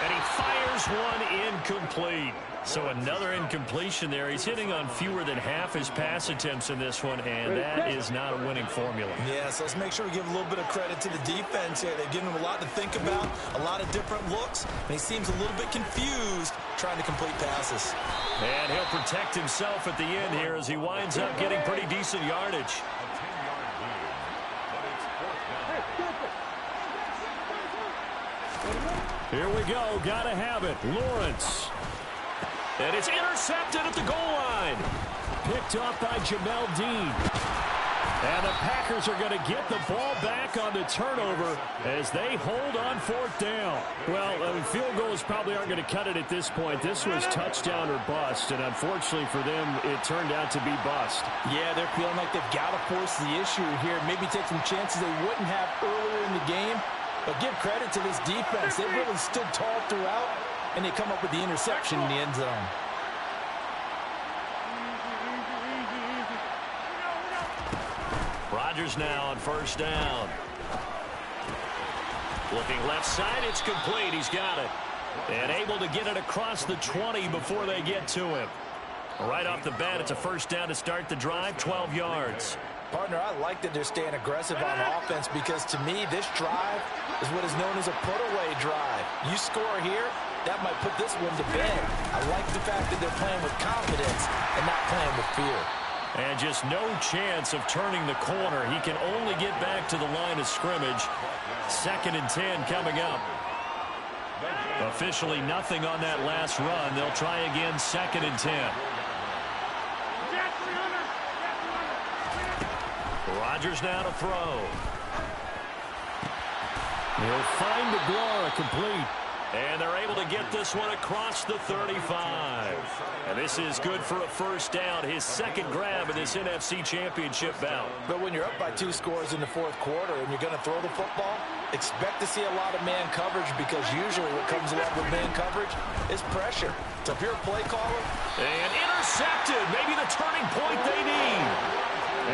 And he fires one incomplete. So another incompletion there. He's hitting on fewer than half his pass attempts in this one, and that is not a winning formula. Yeah, so let's make sure we give a little bit of credit to the defense here. They've given him a lot to think about, a lot of different looks, and he seems a little bit confused trying to complete passes. And he'll protect himself at the end here as he winds up getting pretty decent yardage. Here we go. Gotta have it. Lawrence. And it's intercepted at the goal line. Picked up by Jamel Dean. And the Packers are going to get the ball back on the turnover as they hold on 4th down. Well, field goals probably aren't going to cut it at this point. This was touchdown or bust, and unfortunately for them, it turned out to be bust. Yeah, they're feeling like they've got to force the issue here. Maybe take some chances they wouldn't have earlier in the game. But give credit to this defense. They really stood tall throughout, and they come up with the interception in the end zone. Rodgers now on 1st down. Looking left side, it's complete. He's got it. And able to get it across the 20 before they get to him. Right off the bat, it's a 1st down to start the drive, 12 yards. Partner, I like that they're staying aggressive on offense because, to me, this drive is what is known as a put-away drive. You score here, that might put this one to bed. I like the fact that they're playing with confidence and not playing with fear. And just no chance of turning the corner. He can only get back to the line of scrimmage. 2nd and 10 coming up. Officially nothing on that last run. They'll try again, 2nd and 10. Rodgers now to throw. He'll find DeGuara complete. And they're able to get this one across the 35. And this is good for a first down. His 2nd grab in this NFC Championship bout. But when you're up by 2 scores in the 4th quarter and you're going to throw the football, expect to see a lot of man coverage, because usually what comes along with man coverage is pressure. So if you're a play caller. And intercepted. Maybe the turning point they need.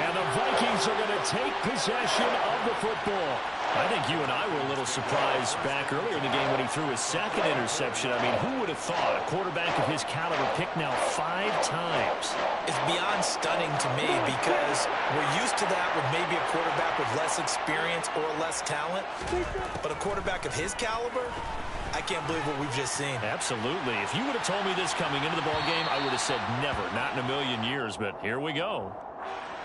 And the Vikings are going to take possession of the football. I think you and I were a little surprised back earlier in the game when he threw his 2nd interception. I mean, who would have thought a quarterback of his caliber picked now 5 times? It's beyond stunning to me, because we're used to that with maybe a quarterback with less experience or less talent. But a quarterback of his caliber, I can't believe what we've just seen. Absolutely. If you would have told me this coming into the ballgame, I would have said never, not in a million years. But here we go.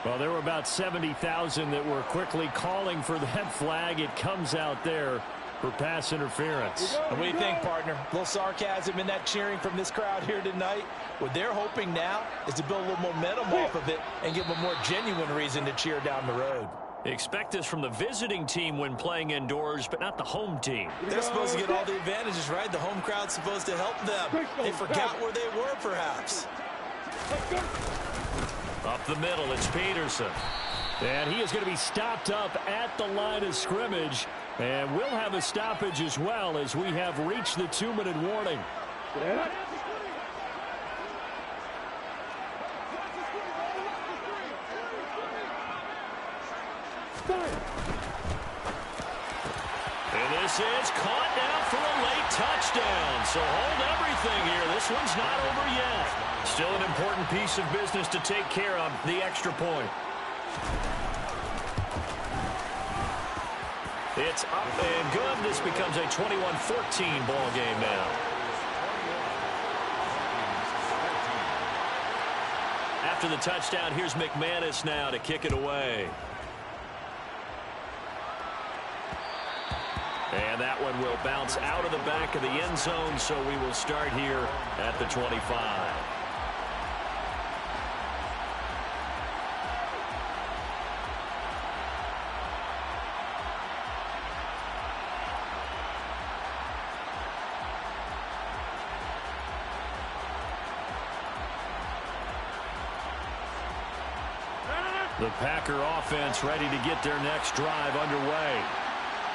Well, there were about 70,000 that were quickly calling for that flag. It comes out there for pass interference. And what do you think, partner? A little sarcasm in that cheering from this crowd here tonight. What they're hoping now is to build a little momentum off of it and give them a more genuine reason to cheer down the road. Expect this from the visiting team when playing indoors, but not the home team. They're supposed to get all the advantages, right? The home crowd's supposed to help them. They forgot where they were, perhaps. Up the middle, it's Peterson. And he is going to be stopped up at the line of scrimmage. And we'll have a stoppage as well, as we have reached the 2-minute warning. And this is caught now for a late touchdown. So hold everything here. This one's not over yet. Still an important piece of business to take care of, the extra point. It's up and good. This becomes a 21-14 ball game now. After the touchdown, here's McManus now to kick it away. And that one will bounce out of the back of the end zone, so we will start here at the 25. The Packer offense ready to get their next drive underway.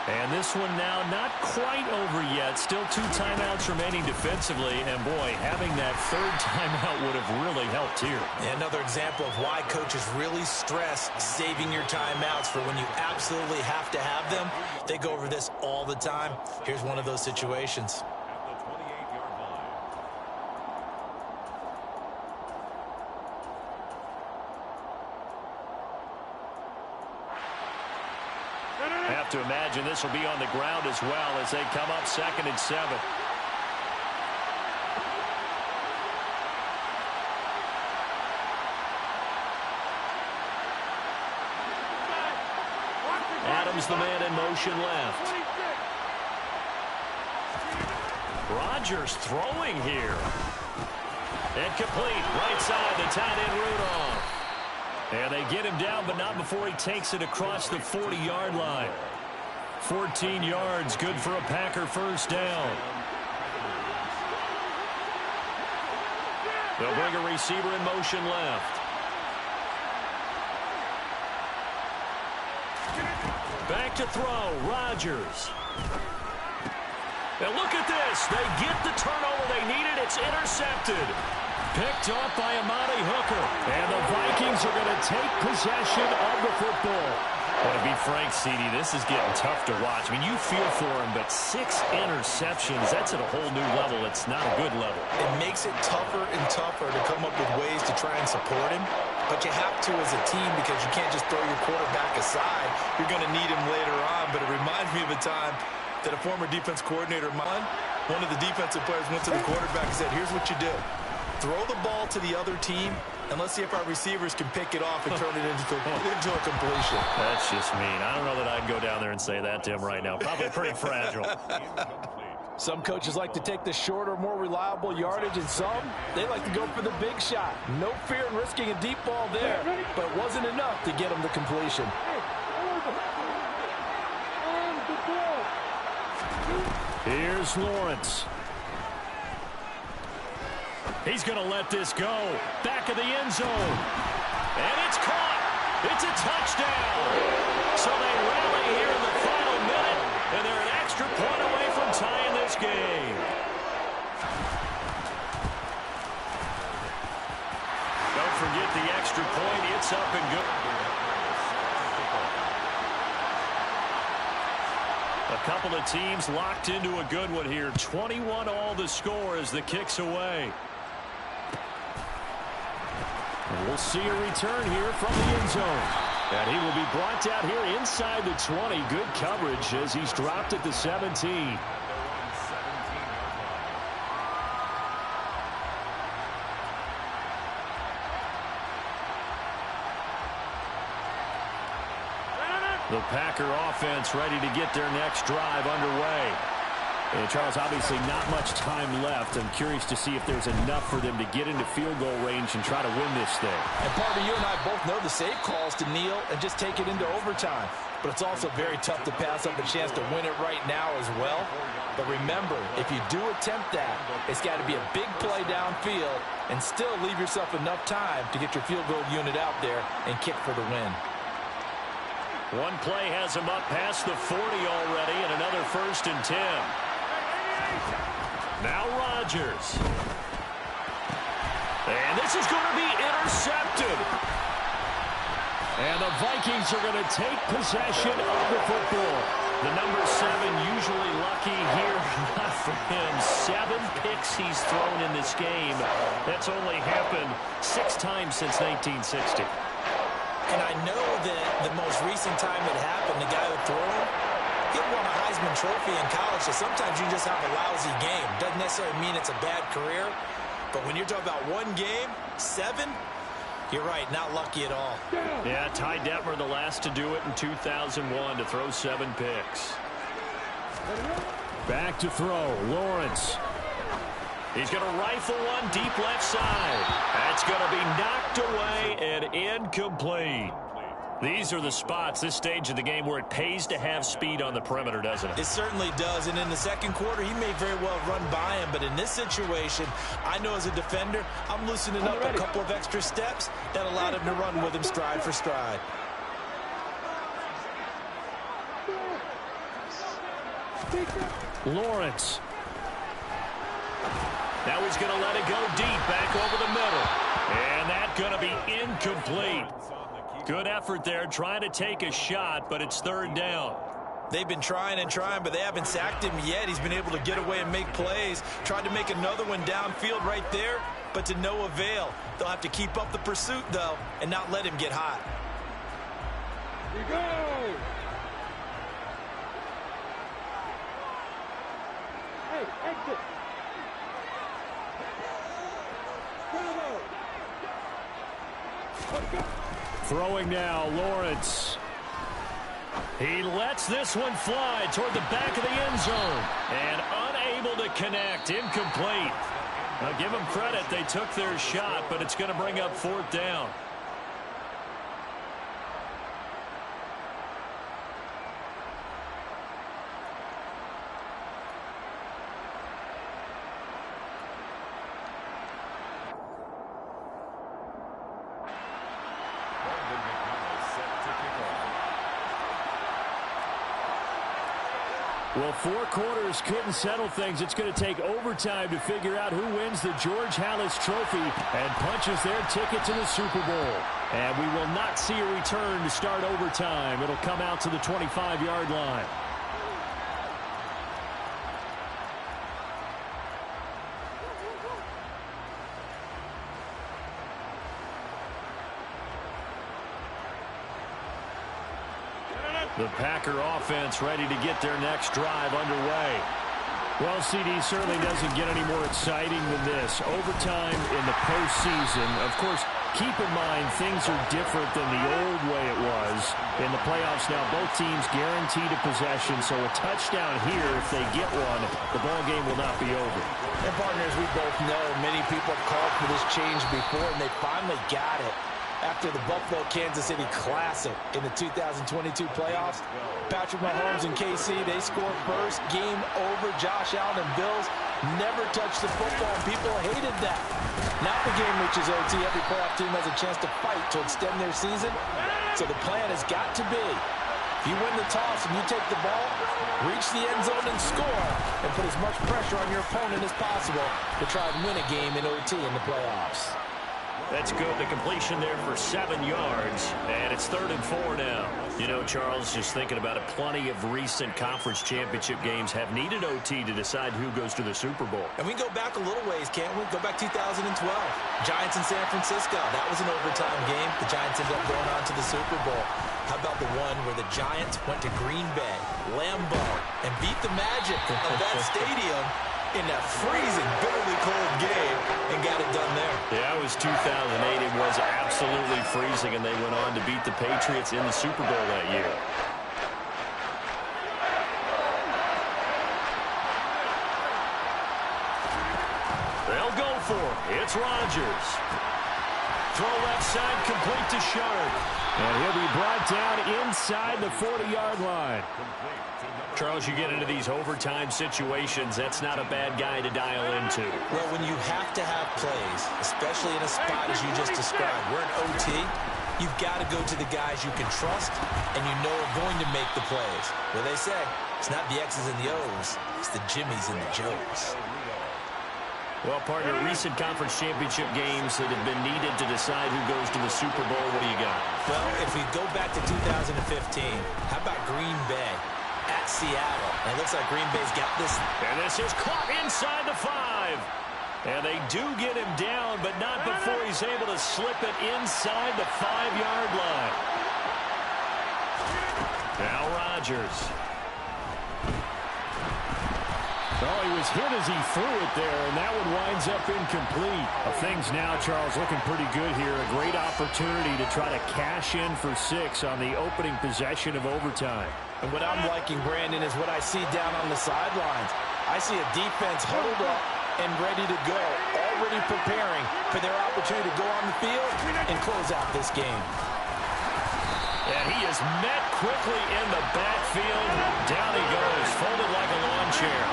And this one now not quite over yet. Still 2 timeouts remaining defensively. And, boy, having that 3rd timeout would have really helped here. Another example of why coaches really stress saving your timeouts for when you absolutely have to have them. They go over this all the time. Here's one of those situations. Have to imagine this will be on the ground as well as they come up 2nd and 7. Adams, the man in motion left. Rodgers throwing here. Incomplete. Right side, the tight end Rudolph. And they get him down, but not before he takes it across the 40-yard line. 14 yards, good for a Packer first down. They'll bring a receiver in motion left. Back to throw, Rodgers. Now look at this. They get the turnover they needed. It's intercepted. Picked off by Amani Hooker. And the Vikings are going to take possession of the football. Well, to be frank, CD, this is getting tough to watch. I mean, you feel for him, but 6 interceptions, that's at a whole new level. It's not a good level. It makes it tougher and tougher to come up with ways to try and support him. But you have to as a team, because you can't just throw your quarterback aside. You're going to need him later on. But it reminds me of a time that a former defense coordinator of mine One of the defensive players went to the quarterback and said, here's what you do. Throw the ball to the other team, and let's see if our receivers can pick it off and turn it into a completion. That's just mean. I don't know that I'd go down there and say that to him right now. Probably pretty fragile. Some coaches like to take the shorter, more reliable yardage, and some, they like to go for the big shot. No fear in risking a deep ball there, but it wasn't enough to get them the completion. Here's Lawrence. He's going to let this go. Back of the end zone. And it's caught. It's a touchdown. So they rally here in the final minute, and they're an extra point away from tying this game. Don't forget the extra point. It's up and good. A couple of teams locked into a good one here. 21 all the score as the kick's away. We'll see a return here from the end zone. And he will be brought down here inside the 20. Good coverage as he's dropped at the 17. The Packer offense ready to get their next drive underway. And Charles, obviously not much time left. I'm curious to see if there's enough for them to get into field goal range and try to win this thing. And partner, you and I both know the save calls to kneel and just take it into overtime. But it's also very tough to pass up a chance to win it right now as well. But remember, if you do attempt that, it's got to be a big play downfield and still leave yourself enough time to get your field goal unit out there and kick for the win. One play has him up past the 40 already, and another 1st and 10. Now Rodgers. And this is going to be intercepted. And the Vikings are going to take possession of the football. The number 7 usually lucky here. Not for him. 7 picks he's thrown in this game. That's only happened 6 times since 1960. And I know that the most recent time it happened, the guy who threw him, he won a Heisman Trophy in college, so sometimes you just have a lousy game. Doesn't necessarily mean it's a bad career, but when you're talking about one game, 7, you're right, not lucky at all. Yeah, Ty Detmer, the last to do it in 2001, to throw 7 picks. Back to throw, Lawrence. He's going to rifle one deep left side. That's going to be knocked away and incomplete. These are the spots, this stage of the game, where it pays to have speed on the perimeter, doesn't it? It certainly does, and in the second quarter, he may very well run by him, but in this situation, I know as a defender, I'm loosening up a couple of extra steps that allowed him to run with him stride for stride. Lawrence. Now he's going to let it go deep, back over the middle. And that's going to be incomplete. Good effort there, trying to take a shot, but it's 3rd down. They've been trying and trying, but they haven't sacked him yet. He's been able to get away and make plays. Tried to make another one downfield right there, but to no avail. They'll have to keep up the pursuit, though, and not let him get hot. Here we go! Hey, exit! Throwing now, Lawrence. He lets this one fly toward the back of the end zone. And unable to connect, incomplete. Now give them credit, they took their shot, but it's going to bring up 4th down. Well, 4 quarters couldn't settle things. It's going to take overtime to figure out who wins the George Halas Trophy and punches their ticket to the Super Bowl. And we will not see a return to start overtime. It'll come out to the 25-yard line. The Packer offense ready to get their next drive underway. Well, CD certainly doesn't get any more exciting than this. Overtime in the postseason. Of course, keep in mind things are different than the old way it was. In the playoffs now, both teams guaranteed a possession, so a touchdown here, if they get one, the ball game will not be over. And partners, we both know many people have called for this change before, and they finally got it. After the Buffalo-Kansas City Classic in the 2022 playoffs, Patrick Mahomes and KC, they scored first. Game over. Josh Allen and Bills never touched the football, and people hated that. Now the game reaches OT. Every playoff team has a chance to fight to extend their season. So the plan has got to be, if you win the toss and you take the ball, reach the end zone and score, and put as much pressure on your opponent as possible to try and win a game in OT in the playoffs. That's good. The completion there for 7 yards, and it's 3rd and 4 now. You know, Charles, just thinking about it, plenty of recent conference championship games have needed OT to decide who goes to the Super Bowl. And we go back a little ways, can't we? Go back 2012. Giants in San Francisco. That was an overtime game. The Giants ended up going on to the Super Bowl. How about the one where the Giants went to Green Bay, Lambeau, and beat the magic of that stadium in that freezing, bitterly cold game and got it done there. Yeah, it was 2008. It was absolutely freezing, and they went on to beat the Patriots in the Super Bowl that year. They'll go for it. It's Rodgers. Throw left side, complete to Sharp. And he'll be brought down inside the 40-yard line. Charles, you get into these overtime situations, that's not a bad guy to dial into. Well, when you have to have plays, especially in a spot as you just described, we're in OT, you've got to go to the guys you can trust and you know are going to make the plays. Well, they say, it's not the X's and the O's, it's the Jimmies and the Joes. Well, partner, recent conference championship games that have been needed to decide who goes to the Super Bowl, what do you got? Well, if we go back to 2015, how about Green Bay at Seattle? And it looks like Green Bay's got this. And this is caught inside the 5. And they do get him down, but not before he's able to slip it inside the 5-yard line. Now Rodgers. Oh, he was hit as he threw it there, and that one winds up incomplete. Things now, Charles, looking pretty good here. A great opportunity to try to cash in for 6 on the opening possession of overtime. And what I'm liking, Brandon, is what I see down on the sidelines. I see a defense huddled up and ready to go, already preparing for their opportunity to go on the field and close out this game. And he is met quickly in the backfield. Down he goes, folded like a lawn chair.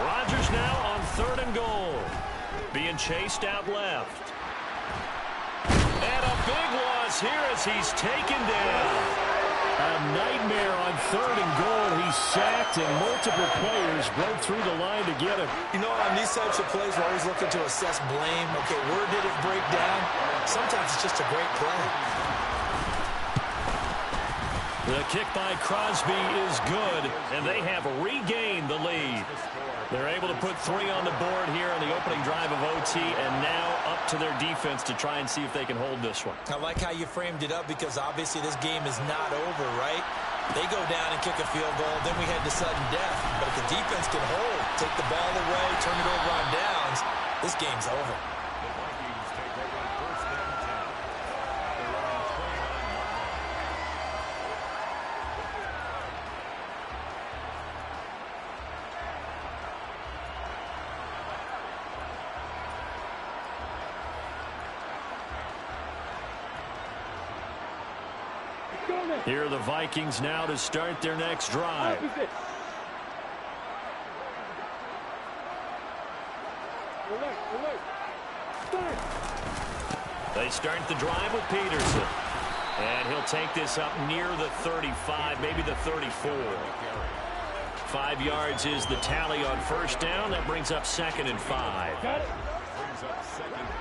Rodgers now on 3rd and goal. Being chased out left. And a big loss here as he's taken down. A nightmare on 3rd and goal. He's sacked, and multiple players broke through the line to get him. You know, on these types of plays, we're always looking to assess blame. Okay, where did it break down? Sometimes it's just a great play. The kick by Crosby is good, and they have regained the lead. They're able to put 3 on the board here on the opening drive of OT, and now up to their defense to try and see if they can hold this one. I like how you framed it up because obviously this game is not over, right? They go down and kick a field goal, then we head to sudden death. But if the defense can hold, take the ball away, turn it over on downs, this game's over. Here are the Vikings now to start their next drive. They start the drive with Peterson. And he'll take this up near the 35, maybe the 34. 5 yards is the tally on 1st down. That brings up 2nd and 5. Brings up 2nd and 5.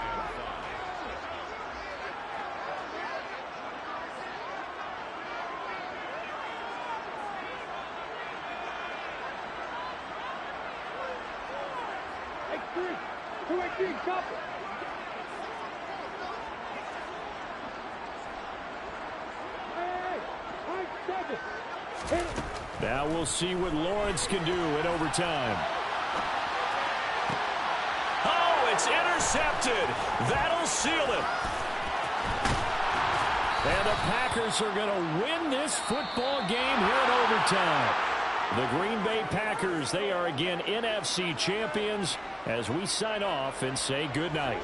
Now we'll see what Lawrence can do in overtime. Oh, it's intercepted. That'll seal it. And the Packers are going to win this football game here in overtime. The Green Bay Packers, they are again NFC champions as we sign off and say goodnight.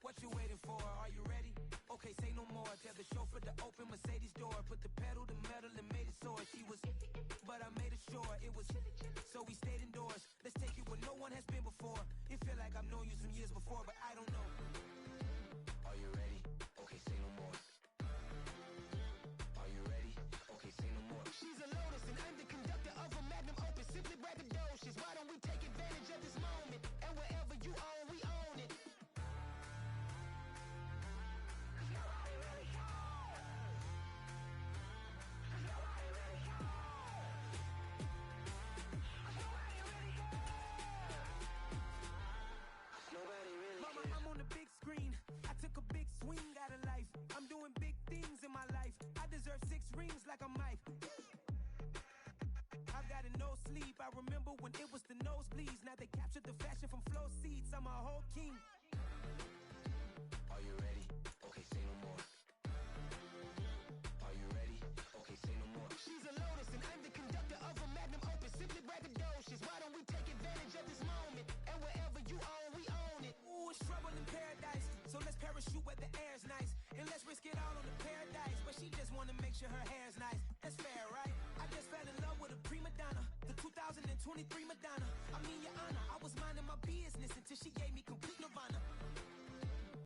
What you waiting for? Are you ready? Okay, say no more. Tell the chauffeur to open Mercedes door. Put the pedal to metal and made it soar. She was, but I made it sure it was. So we stayed indoors. Let's take it where no one has been before. It feel like I've known you some years before, but I don't know. Are you ready? Okay, say no more. Are you ready? Okay, say no more. She's a Lotus and I'm the conductor of a Magnum Opus. Simply braggadocious. Why don't we take advantage of this moment? And wherever you own, we own it. I'm on the big screen. I took a big swing out of life. I'm doing big things in my life. I deserve 6 rings like I'm Mike. I've got no sleep. I remember when it was the nosebleeds. Now they captured the fashion from flow seats. I'm a whole king. Are you ready? Okay, say no more. Are you ready? Okay, say no more. She's a Lotus and I'm the conductor of a Magnum Opus. Simply braggadocious. Why don't we take advantage of this moment? And wherever you own, we own it. Ooh, it's trouble in paradise. So let's parachute where the air's nice. And let's risk it all on the paradise. But she just wanna make sure her hair's nice.